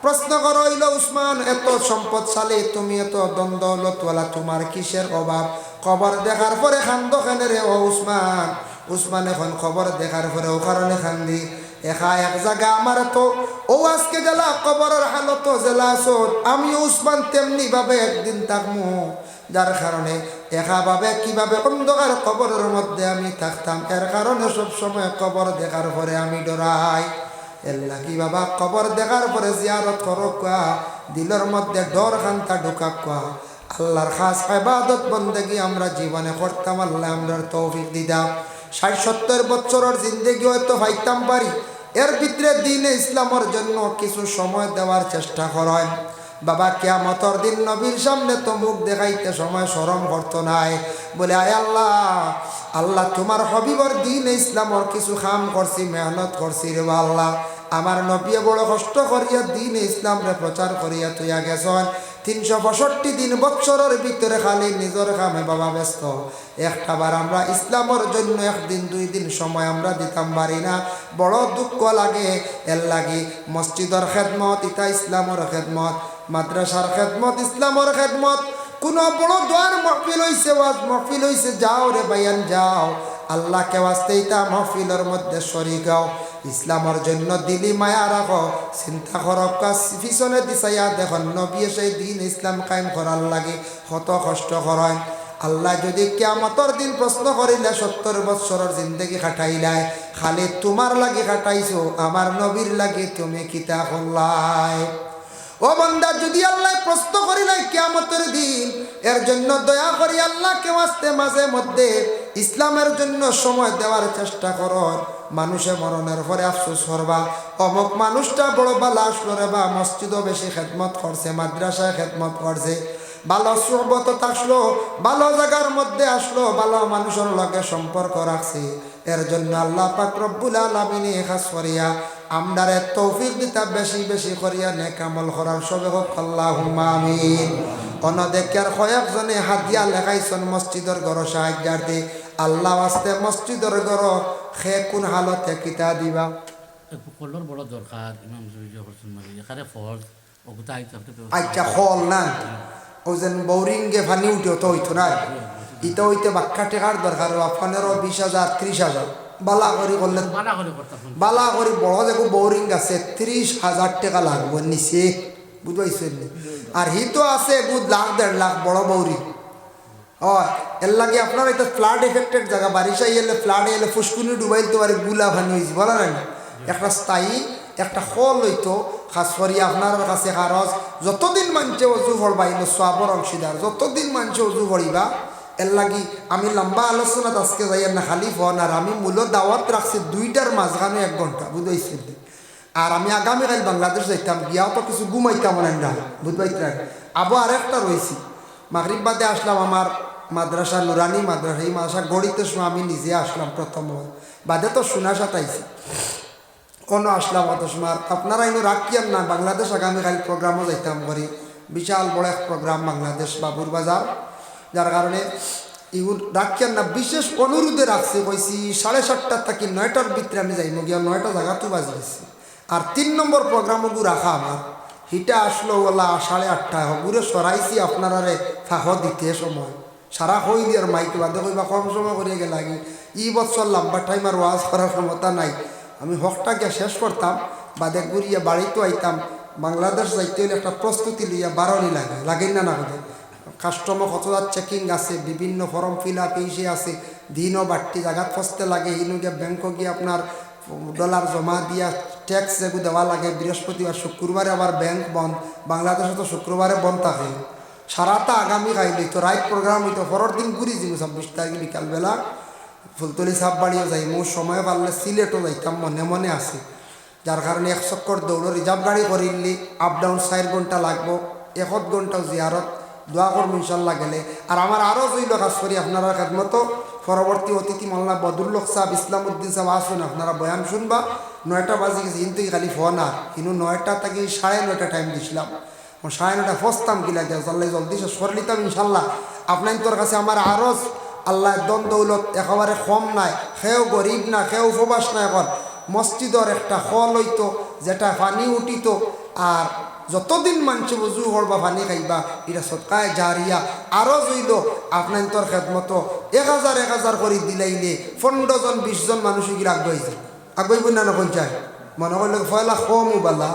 প্রশ্ন করো, হইল উসমান এত সম্পদশালী, তুমি এত দ্বন্দ্বলতওয়ালা, তোমার কিসের অভাব? কবর দেখার পরে খান্দ কেনে রে ও উসমান? উসমান এখন খবর দেখার পরে ও কারণে খান্দি, একা এক জায়গা আমার তো ও আজকে জেলা কবরের হালত জেলা আসত, আমি উসমান তেমনি ভাবে একদিন থাকমু, যার কারণে একা ভাবে কিভাবে অন্ধকার কবরের মধ্যে আমি থাকতাম, এর কারণে সব সময় কবর দেখার পরে আমি ডরাই। এল্লা কি বাবা কবর দেখার পরে জিয়ারত করকা, দিলের মধ্যে ডর খান্তা ঢুকাকা। আল্লাহর খাস ইবাদত বন্দেগী আমরা জীবনে করতাম, আল্লাহ আমরার তৌফিক দিদা। ৬০-৭০ বছরের জিন্দেগি হয়তো পাইতাম পারি, এর ভিতরে দিনে ইসলামের জন্য কিছু সময় দেওয়ার চেষ্টা করেন বাবা। কিয়ামতের দিন নবীর সামনে তো মুখ দেখাইতে সময় শরম করতো নাই, বলে আয় আল্লাহ, আল্লাহ তোমার হবিবর দিনে ইসলামের কিছু কাম করছি, মেহনত করছি রে আল্লাহ, আমার নবী বড় কষ্ট করিয়া দিনে ইসলামরে প্রচার করিয়া তুইয়া গেছেন। ৩৬৫ দিন বৎসরের ভিতরে খালি নিজের কামে বাবা ব্যস্ত, একটাবার আমরা ইসলামের জন্য একদিন ২ দিন সময় আমরা দিতাম পারি না, বড় দুঃখ লাগে। এর লাগি মসজিদের খেদমত ইতা ইসলামের খেদমত, মাদ্রাসার খেদমত ইসলামের খেদমত। কোনো বড় দোয়ার মহফিল হইছে, ওয়াজ মহফিল হইছে, যাও রে বায়ান যাও, আল্লাহকে ওয়াস্তে ইতা মহফিলের মধ্যে শরীক হও, ইসলামের জন্য দিলি মায়া রাখো, চিন্তা করো পিছনে দিছাইয়া দেখুন নবী সেই দিন ইসলাম কায়েম করার লাগে কত কষ্ট করেন। আল্লাহ যদি কিয়ামতের দিন প্রশ্ন করিলে ৭০ বৎসরের জিন্দেগি খাটাইলাই, খালি তোমার লাগি খাটাইছো, আমার নবীর লাগি তুমি কিতা করলাই? ও বান্দা, যদি আল্লাহ প্রশ্ন করিলাই কিয়ামতের দিন, এর জন্য দয়া করি আল্লাহকে ওয়াস্তে মাঝে মধ্যে ইসলামের জন্য সময় দেওয়ার চেষ্টা করো। মানুষে মরণের পরে আফসোস করবা, অমুক মানুষটা বড় বালা আসলো রে, বা মসজিদও বেশি খেদমত করছে, মাদ্রাসায় খেদমত করছে, ভালো সুহবত আসলো, ভালো জায়গার মধ্যে আসলো, ভালো মানুষের লগে সম্পর্ক রাখছে। এর জন্য আল্লাহ পাক রব্বুল আলামিন খাস করিয়া আমদারে তৌফিক দিতা বেশি বেশি করিয়া নেক আমল করার সবে হোক আল্লাহুম্মা আমিন। অনদেখার কয়েকজনে হাতিয়া লেখাইছেন মসজিদের ঘর সাহায্যার্থী, আল্লাহ আস্তে মসজিদের ঘর খে কোন হালতে কিতা দিবা ফলর বড় দরকার ইমাম এখানে ফল আচ্ছা ফল না ও যেন বোরিংয়ে পানি উঠে তো হইতো না, ইটা হইতে বাক্কা টেকার দরকার, 15,000-20,000 30,000 বালা করি করলে বালা করি বড় দেখো বোরিং আছে 30,000 টাকা লাগবে নিচে, বুঝবাইছেন? আর হি তো আছে 1,00,000-1.5 লাখ বড় বৌরি। এর লাগে আপনার এটা ফ্লাড এফেক্টেড জায়গা, বারিশাই এলে ফ্লাডে এলে ফুসকুনি ডুবাইতে পারে, গুলা ভানি হয়েছে বলা না, একটা স্থায়ী একটা ফল হইতো। খাস করি আপনার কাছে কারজ যতদিন মানছে অজু ফলবা এলো সবর অংশীদার, যতদিন মানছে অজু ফলিবা। এর লাগি আমি লম্বা আলোচনাত আজকে যাই না খালি ফোন, আর আমি মূল দাওয়াত রাখছি 2টার মাঝখানে 1 ঘন্টা, বুঝাইছি? আর আমি আগামীকাল বাংলাদেশ যাইতাম, গিয়াও তো কিছু ঘুমাইতাম না, বুঝবাইতে? আবার আরেকটা রয়েছি, মাগরিব বাদে আসলাম, আমার মাদ্রাসা নুরানি মাদ্রাসা, এই মাদ্রাসা গড়িতে সময় আমি নিজে আসলাম প্রথম, বাদে তো শোনা সাতাইছি কোনো আসলাম অত সময়। আপনারা এনে রাখিয়ান না, বাংলাদেশ আগামীকাল প্রোগ্রামও যাইতাম করি, বিশাল বড় এক প্রোগ্রাম বাংলাদেশ বাবুর বাজার, যার কারণে ইগুর রাখিয়ান না। বিশেষ অনুরোধে রাখছি, কইছি 7:30 থেকে 9টার ভিতরে আমি যাইম গিয়া, 9টা জায়গাতেও বাজিয়েছি। আর 3 নম্বর প্রোগ্রামও রাখা আমার, হিটা আসলো ওলা 8:30 হগুরে সরাইছি আপনারা ফাঁক দিতে সময় সারা হই দিয়ার মাইক বাদে কইবা কম সময় করিয়া গেলে আগে ই বছর লম্বা টাইম আর ওয়াজ করার ক্ষমতা নাই। আমি হকটা গিয়া শেষ করতাম, বাদে ঘুরিয়া বাড়িতেও আইতাম। বাংলাদেশ যাইতে হলে একটা প্রস্তুতি লইয়া বারণই লাগেই না বোধ। কাস্টমার কতটা চেকিং আছে, বিভিন্ন ফর্ম ফিল আপ ইসে আছে, দিনও বাড়তি জায়গাত ফসতে লাগে, ইনু গিয়া ব্যাংকক গিয়ে আপনার ডলার জমা দিয়া ট্যাক্স যেগুলো দেওয়া লাগে। বৃহস্পতিবার শুক্রবারে আবার ব্যাংক বন্ধ, বাংলাদেশে তো শুক্রবারে বন্ধ থাকে। সারাটা আগামী খাইলি তো রাইট প্রোগ্রাম হইতো, পরের দিন ঘুরি যাব 26 তারিখ বিকালবেলা ফুলতলি সাপ বাড়িও যাই। মোর সময় পারলে সিলেটও যাইতাম, মনে মনে আছে। যার কারণে 1 চক্কর দৌড় রিজার্ভ গাড়ি করিলি আপ ডাউন 4 ঘন্টা লাগবো, 1 ঘন্টাও জিয়ারত দোয়া করবো ইনশাল্লাহ গেলে। আর আমার আরও জইল কাজ করি আপনারা খেদমতো। পরবর্তী অতিথি মাওলানা বদরুল্লোক সাহেব, ইসলামউদ্দিন সাহেব আসুন, আপনারা বয়ান শুনবা। 9টা বাজে গেছে, কিন্তু খালি ফোন আর কিন্তু 9টা থেকে 9:30 টাইম দিছিলাম। 9:30 ফসতাম কি লাগে জল্লাই জলদি শেষ করে নিতাম ইনশাল্লাহ। আপনার তোর কাছে আমার আরজ আল্লাহ দন দৌলত একেবারে কম নাই, সেও গরিব না, সেও উপবাস না। এখন মসজিদর একটা হল হইতো, যেটা পানি উঠিত, আর যতদিন মানুষ বুঝু করবা পানি খাইবা, এটা সৎকায় জারিয়া। আরও জইল আপনার তোর খেদমত 1000 করে দিলাইলে 15 জন 20 জন মানুষ এগুলো আগুয়াই যায়। আগুয়াইব না নকল চাই, মনে করলে ফয়লা কমও বালা।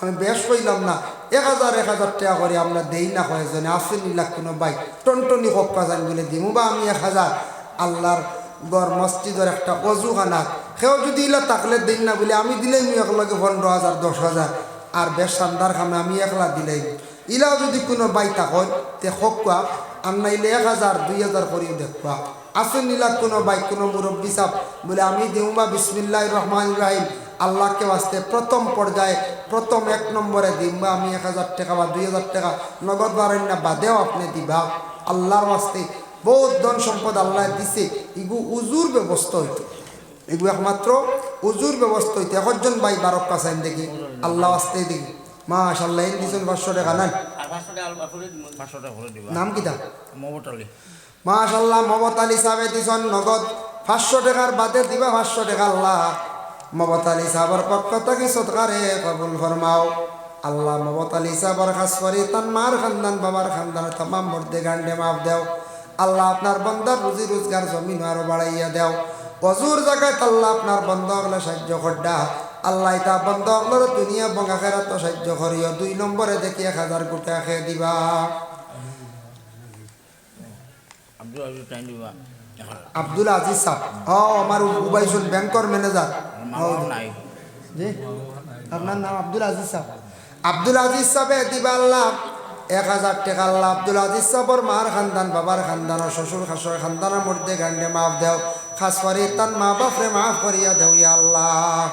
আমি বেশ কইলাম না, 1000 টাকা করে আমরা দেই না, কয়েকজনে আসেন নিলাক কোনো বাই টনটনি হপ্পা যান বলে দিমু, বা আমি 1000 আল্লাহর গড় মসজিদের একটা অজুখানা সেও যদি ইলা তাকলে দিন না বলে আমি দিলেই আমি একলগে 15,000 10,000। আর বেশ শানদার খামে আমি একলা দিলেই ইলাও যদি কোনো বাই তাকন তে হকুয়া আর নাইলে 1000 2000 করিও দেখবা। আসেন নিলাক কোনো বাই কোনো মুরব্বী সাহ বলে আমি দিউ বা বিসমিল্লাহির রহমানির রহিম আল্লাহকে বাঁচতে প্রথম পর্যায়ে প্রথম 1 নম্বরে দিমবা আমি 1000 টাকা বা 2000 টাকা নগদ বাড়েন না বাদেও আপনি দিবা। আল্লাহর বাস্তে বহুত ধন সম্পদ আল্লাহ দিছে, ইগু উজুর ব্যবস্থা হইতো, এগুলো একমাত্র উজুর ব্যবস্থা হইতে। একজন ভাই 12 পাশাইন দেখি আল্লাহ আসতে দেখি মাশাআল্লাহ এন দিছেন 500 টাকা নাই নাম কিতা মাশাআল্লাহ মমত আলী সাহেব দিছেন নগদ 500 টাকার বাদে দিবা 500 টাকা আল্লাহ মমত আলী সাহেবের পক্ষ থেকে সদকারে কবুল ফরমাও। আল্লাহ মমত আলী সাহেবের খাস করে তার মার খানদান বাবার খানদান तमाम মর্দে গান্ডে মাফ দেও। আল্লাহ আপনার বন্দার রুজি রোজগার জমিন আরো বাড়াইয়া দেও। অজুর জায়গায় আল্লাহ আপনার বন্ধ হলে সাহায্য করডা। আল্লাহ তা বন্ধ হলো দুনিয়া এবং আখিরাত সাহায্য করিও। 2 নম্বরে দেখি 1000 কোটি খেয়ে দিবা। আব্দুল আজিজ সাহেব আমার উবাইসুল ব্যাংকর ম্যানেজার, জি আপনার নাম আব্দুল আজিজ সাহেব। আব্দুল আজিজ সাহেবে দিবা আল্লাহ 1000 টাকা। আল্লাহ আব্দুল আজিজ সাহেবর মার খানদান বাবার খানদান শ্বশুর শাশুড়ির খানদানের মধ্যে গান্ডে মাফ দেও। খাস করে তার মা বাপরে মাফ করিয়া দেও ইয়া আল্লাহ।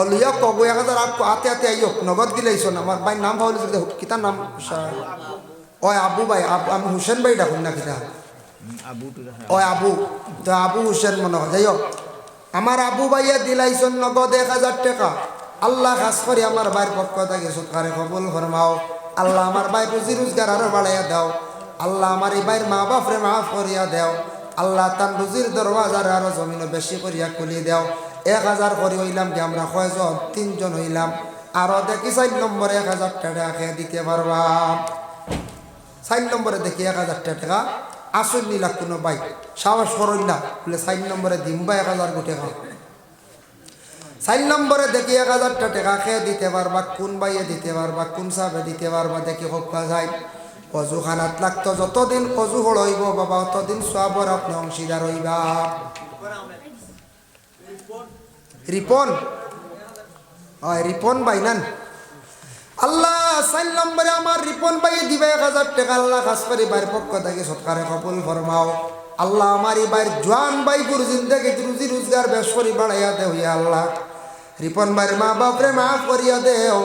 অলিয়া কবু 1000 আপকো আতে আতে আইও নগদ দিলাইছো না। আমার ভাই নাম ভাবল কিতার নাম ওই আবু ভাই, আমি হুসেন ভাই ডাকুন না কিতা ওই আবু তো আবু হুসেন মনে হয়। যাই হোক আমার আবু ভাইয়া দিলাইছেন নগদ 1000 টাকা। আল্লাহ খাস করে আমার ভাইয়ের পক্ষ থেকে সৎকারে কবুল ফরমাও। আল্লাহ আমার ভাই রুজি রোজগার আরো বাড়াইয়া দাও। আল্লাহ আমার এই ভাইয়ের মা বাপরে মাফ করিয়া দেও। আল্লাহ তার রুজির দরওয়াজার আরো জমিন বেশি করিয়া খুলি দেও। 1000 করে হইলাম কি আমরা কয়জন 3 জন হইলাম। আরো দেখি 4 নম্বরে 1000 টাকা খেয়ে দিতে পারবা। 4 নম্বরে দেখি 1000 টাকা আসল নিলাম কোনো ভাই সাহস করল না বলে 4 নম্বরে দিমবা 1000 কোটি টাকা। 4 নম্বরে দেখি 1000 টাকা খেয়ে দিতে পারবা। কোন ভাইয়ে দিতে পারবা, কোন সাহেবে দিতে পারবা দেখি হপ্পা যায়। অজু খানাত লাগতো যতদিন অজু হল হইব বাবা অতদিন সবর আপনি অংশীদার হইবা। রিপন রিপন ভাই নান আল্লাহ 4 নম্বরে আমার রিপন ভাই দিবে 1000 টাকা। আল্লাহ খাস করে ভাইয়ের পক্ষ থেকে সৎকারে কবুল ফরমাও। আল্লাহ আমার এই ভাইয়ের জোয়ান ভাই গুরু জিন্দেগি রুজি রোজগার বেশ করে বাড়াইয়া দেও ইয়া আল্লাহ। রিপন ভাইয়ের মা বাপরে মাফ করিয়া দেও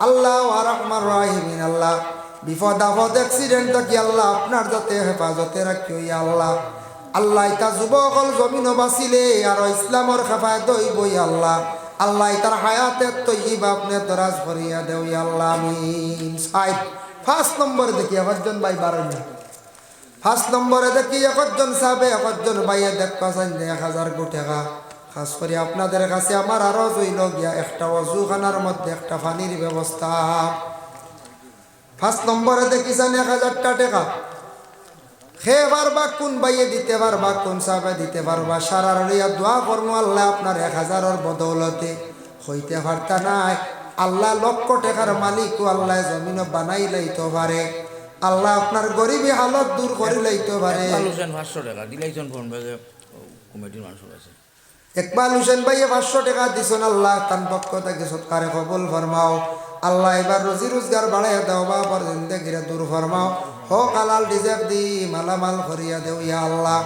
আল্লাহ আর রহমান রাহিমিন। আল্লাহ বিপদ আপদ অ্যাক্সিডেন্ট থাকি আল্লাহ আপনার যাতে হেফাজতে রাখিও ইয়া আল্লাহ। আল্লাহ ইতা যুবকল জমিনও বাঁচিলে আর ইসলামর খেফায়ত হইব ইয়া আল্লাহ। আল্লাহ ইতার হায়াতের তৈবা আপনি দরাজ ভরিয়া দেও ইয়া আল্লাহ আমিন। সাইড 5 নম্বরে দেখি একজন ভাই 12 5 নম্বরে দেখি একজন সাবে একজন ভাইয়া দেখবা চান 1000 কোটি টাকা। খাস করে আপনাদের কাছে আমার আরো জইল গিয়া একটা অজুখানার মধ্যে একটা পানির ব্যবস্থা। 5 নম্বরে দেখি চান 1000 টাকা খেয়ে পারবা কোন বাইয়ে দিতে পারবা কোন সাবে দিতে পারবা সারা লইয়া দোয়া করবো আল্লাহ আপনার 1000-এর বদৌলতে হইতে পারতা নাই। আল্লাহ লক্ষ টাকার মালিক আল্লাহ জমিন বানাই লাইতে পারে। আল্লাহ আপনার গরিবী হালত দূর করে লাইতে পারে। 500 টাকা দিলাইছেন ফোন ভাগে কমিটির মানুষ আছে। ইকবাল হোসেন ভাইয়ে 500 টাকা দিছেন আল্লাহ তার পক্ষ থেকে সৎকারে কবুল ফরমাও। আল্লাহ এবার রুজি রোজগার বাড়াইয়া দাও বাবার জিন্দেগিরে দূর ফরমাও। হক হালাল রিজেক দি মালামাল করিয়া দেও ইয়া আল্লাহ।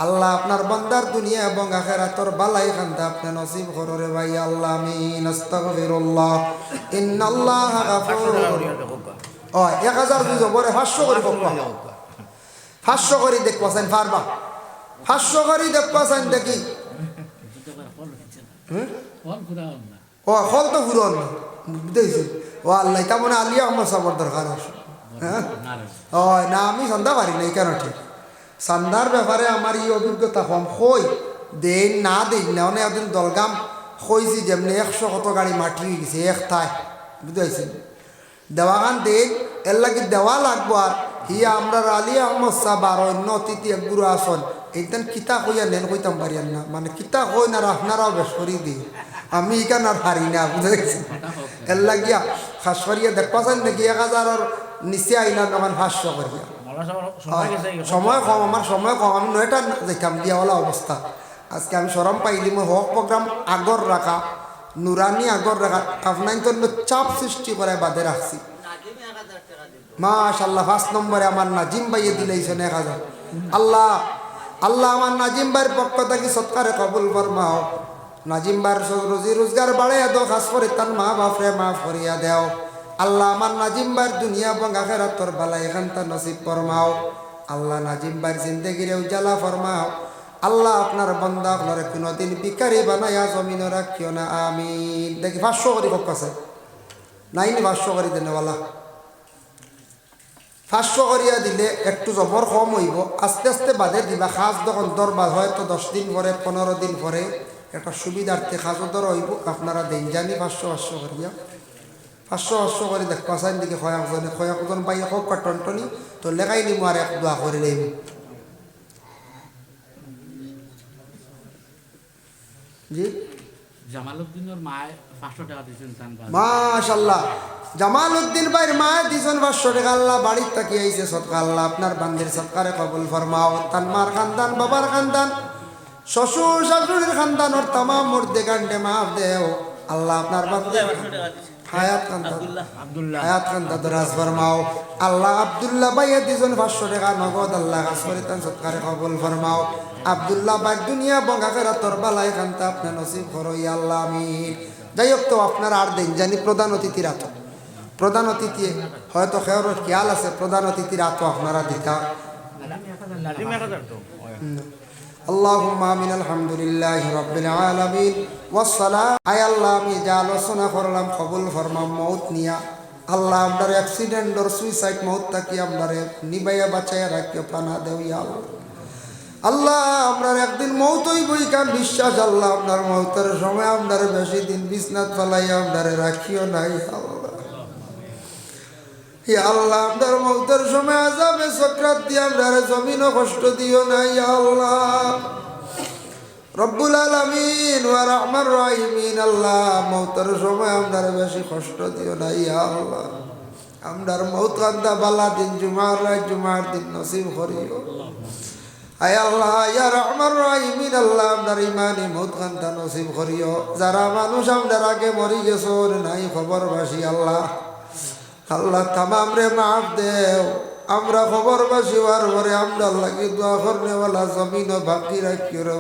আল্লাহ আপনার বান্দার দুনিয়া এবং আখিরাতের বালাই খান্তা আপনি নসিব করো রে ভাই আল্লাহ আমিন। আস্তাগফিরুল্লাহ ইন্নাল্লাহা গাফুরুর। 1000 দিছো পরে 500 করে পক্কা 500 করে দেখবা চাই পারবা 500 করে দেখবা চাই দেখি ফল তো ফুরন বুঝতেছি। ও আল্লাহ তা মনে আলিয়া আমার সবার দরকার আছে। হ্যাঁ না আমি সন্ধ্যা পারি না এই কেন ঠিক সন্ধ্যার ব্যাপারে আমার এই অভিজ্ঞতা কম হই দেন না দিন না অনেক একদিন দলগাম হয়েছি যেমনি 100 কত গাড়ি মাটি হয়ে গেছে এক থায় বুঝতে দেওয়াখান দেন এর লাগে দেওয়া লাগবো। আর হিয়া আমরা আলিয়া আহমদ সাহ আর অন্য অতিথি এক গুরু আসন এইখান কিতা কইয়া নেন কইতাম পারিয়ান না মানে কিতা কই না আপনারাও বেশ করি দিই আমি এখান আর হারি না বুঝে গেছি। এর লাগিয়া খাস করিয়া দেখবা চান নাকি 1000-এর নিচে আইলাম তখন 500 করিয়া সময় কম আমার সময় কম আমি 9টা যেতাম দিয়াওয়ালা অবস্থা। আজকে আমি সরম পাইলি মই হক প্রোগ্রাম আগর রাখা নুরানি আগর রাখা আপনার তো চাপ সৃষ্টি করে বাদে রাখছি। মাশাআল্লাহ 5 নম্বরে আমার নাজিম ভাইয়ে দিলেইছেন 1000। আল্লাহ আল্লাহ আমার নাজিম ভাইয়ের পক্ষ থেকে সৎকারে কবুল ফরমাও। নাজিম ভাইয়ের রুজি রোজগার বাড়াইয়া দাও খাস করে তার মা বাপরে মাফ করিয়া দেও। আল্লাহ আমার নাজিম ভাইয়ের দুনিয়া এবং আখিরাতের বালা এখানটা নসিব ফরমাও। আল্লাহ নাজিম ভাইয়ের জিন্দেগিরে উজালা ফরমাও। আল্লাহ আপনার বান্দা আপনার কোনোদিন বিকারি বানাইয়া জমিন রাখিও না আমিন। দেখি 500 করে পক্ষ আছে নাই নি 500 করে দেনেওয়ালা 500 করিয়া দিলে একটু জবর কম হইব আস্তে আস্তে বাদে দিবা। খাস যখন দরবার হয়তো 10 দিন পরে 15 দিন পরে একটা সুবিধার্থে খাজও দর হইব আপনারা দেন জানি 500 করিয়া 500 করে দেখবা চাই দিকে কয়েকজন পাই হোক টনটনি তো লেখাই নিব আর এক দোয়া করে নেব। জি জামালউদ্দিনের মায় 500 টাকা দিয়েছেন মাশাআল্লাহ। জামালউদ্দিন ভাইয়ের মায় দিছেন 500 টাকা। আল্লাহ বাড়ির তাকিয়ে আইছে সদকা আল্লাহ আপনার বান্দির সদকারে কবুল ফরমাও। তার মার খানদান বাবার খানদান শ্বশুর শাশুড়ির খানদানের তামাম মুর্দে গান্ডে মাফ দেও আল্লাহ আপনার বান্দির হায়াত খান্দা দরাজ ফরমাও। আল্লাহ আব্দুল্লাহ ভাইয়ে দিছেন 500 টাকা নগদ আল্লাহ আসরিতান সদকারে কবুল ফরমাও। আব্দুল্লাহ ভাই দুনিয়া এবং আখিরাতের বালাই খানতা আপনি নসিব করো ইয়া আল্লাহ আমিন। যাই হোক তো আপনারা আর দেন জানি প্রধান অতিথির আতো প্রধান অতিথি হয়তো খেয়ার খেয়াল আছে প্রধান অতিথির আতো আপনারা দিতা। আল্লাহুম্মা আমিন আলহামদুলিল্লাহি রাব্বিল আলামিন ওয়াসসালাম। আয় আল্লাহ আমি যা আলোচনা করলাম কবুল ফরমাও মউত নিয়া আল্লাহ আপনার অ্যাক্সিডেন্ট আর সুইসাইড মউত তাকি আপনারে নিবাইয়া বাঁচাইয়া রাখিও পানা দেও ইয়া আল্লাহ। আল্লাহ আপনার একদিন মৌত হইবই কারণ বিশ্বাস আল্লাহ আপনার মৌতের সময় আপনার বেশি দিন বিছনাত ফেলাইয়া আপনারে রাখিও নাই আল্লাহ আপনার মৌতের সময় আযাবে সাকরাত দিয়ে আপনারে জমিনও কষ্ট দিও নাই আল্লাহ রব্বুল আলামিন ওয়া রাহমার রাহিমিন। আল্লাহ মৌতের সময় আপনারে বেশি কষ্ট দিও নাই আল্লাহ আপনার মৌত কান্দা বালা দিন জুমার রাত জুমার দিন নসিব করিও। আয় আল্লাহ ইয়া রহমান রাহিমিন আল্লাহ আপনার ইমানি মউত খানতা নসিব করিও। যারা মানুষ আপনার আগে মরি গেছোর নাই খবরবাসী আল্লাহ আল্লাহ তামাম রে মাফ দেও। আমরা খবরবাসী হওয়ার পরে আমরা লাগি দোয়া করনেওয়ালা জমিনও বাকি রাখিও রে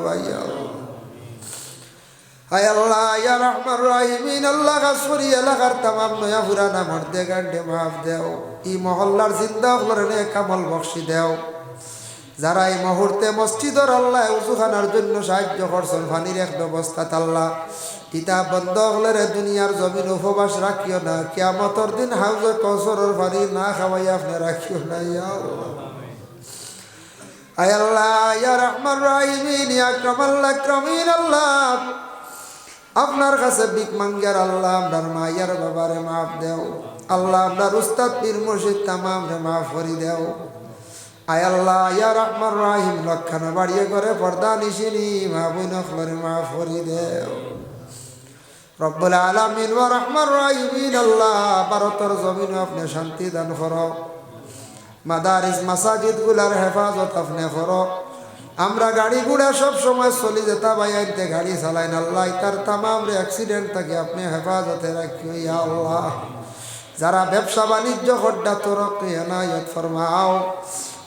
ভাই আয় আল্লাহ ইয়া রহমান রাহিমিন আল্লাহ কাসরি এলাকার তামাম নয়া পুরানা মর্দে গান্ডে মাফ দেও ই মহল্লার জিন্দা হলরে কামল বখশি দেও যারা এই মুহূর্তে মসজিদর আল্লাহ উজুখানার জন্য সাহায্য করছেন পানির এক ব্যবস্থা আল্লাহ ইতা বন্ধ হলে দুনিয়ার জমিন উপবাস রাখিও না কিয়ামতের দিন হাউজে কসরের পানি না খাওয়াই আপনি রাখিও না ইয়া আল্লাহ আয় আল্লাহ ইয়া রহমান রাহিমিন ইয়া আকরামাল আকরামিন আল্লাহ আপনার কাছে ভিক মাঙ্গার আল্লাহ আপনার মায়ের বাবারে মাফ দেও আল্লাহ আপনার উস্তাদ পীর মুর্শিদ তামাম রে মাফ করি দেও আয় আল্লাহ ইয়া রহমান রাহিম লক্ষণ বাড়িয়ে করে পর্দা নিশিনি মা বোন ফলরে মাফ করি দেও রব্বুল আলামিন ওয়া রহমান রাহিমিন আল্লাহ ভারতের জমিন আপনি শান্তি দান করো মাদারিস মাসাজিদ গুলার হেফাজত আপনি করো আমরা গাড়ি ঘোড়া সব সময় চলি যেতা বাইতে গাড়ি চালাইন আল্লাহ তার তামাম রে অ্যাক্সিডেন্ট থাকে আপনি হেফাজতে রাখিও ইয়া আল্লাহ যারা ব্যবসা বাণিজ্য খড্ডা তরক্কি এনায়ত ফরমাও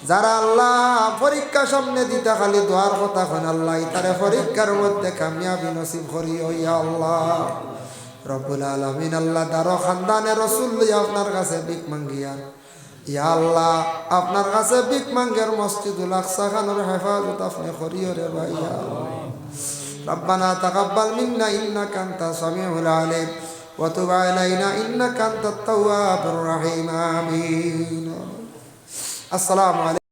যারা আল্লাহ পরীক্ষা সামনে দিতে খালি দোয়ার কথা কন আল্লাহ তারে পরীক্ষার মধ্যে কামিয়াবি নসিব করিও ইয়া আল্লাহ রব্বুল আলামিন আল্লাহ দারো খানদানে রাসূল আপনার কাছে ভিক মাঙ্গিয়া ইয়া আল্লাহ আপনার কাছে ভিক মাঙ্গের মসজিদুল আকসা খানের হেফাজত আপনি করিও রে ভাই ইয়া আল্লাহ রব্বানা তাকাব্বাল মিন্না ইন্নাকা আনতাস সামিউল আলিম ওয়া তুব আলাইনা ইন্নাকা আনতাত তাওয়াবুর রহিম আমিন আসসালামু আলাইকুম।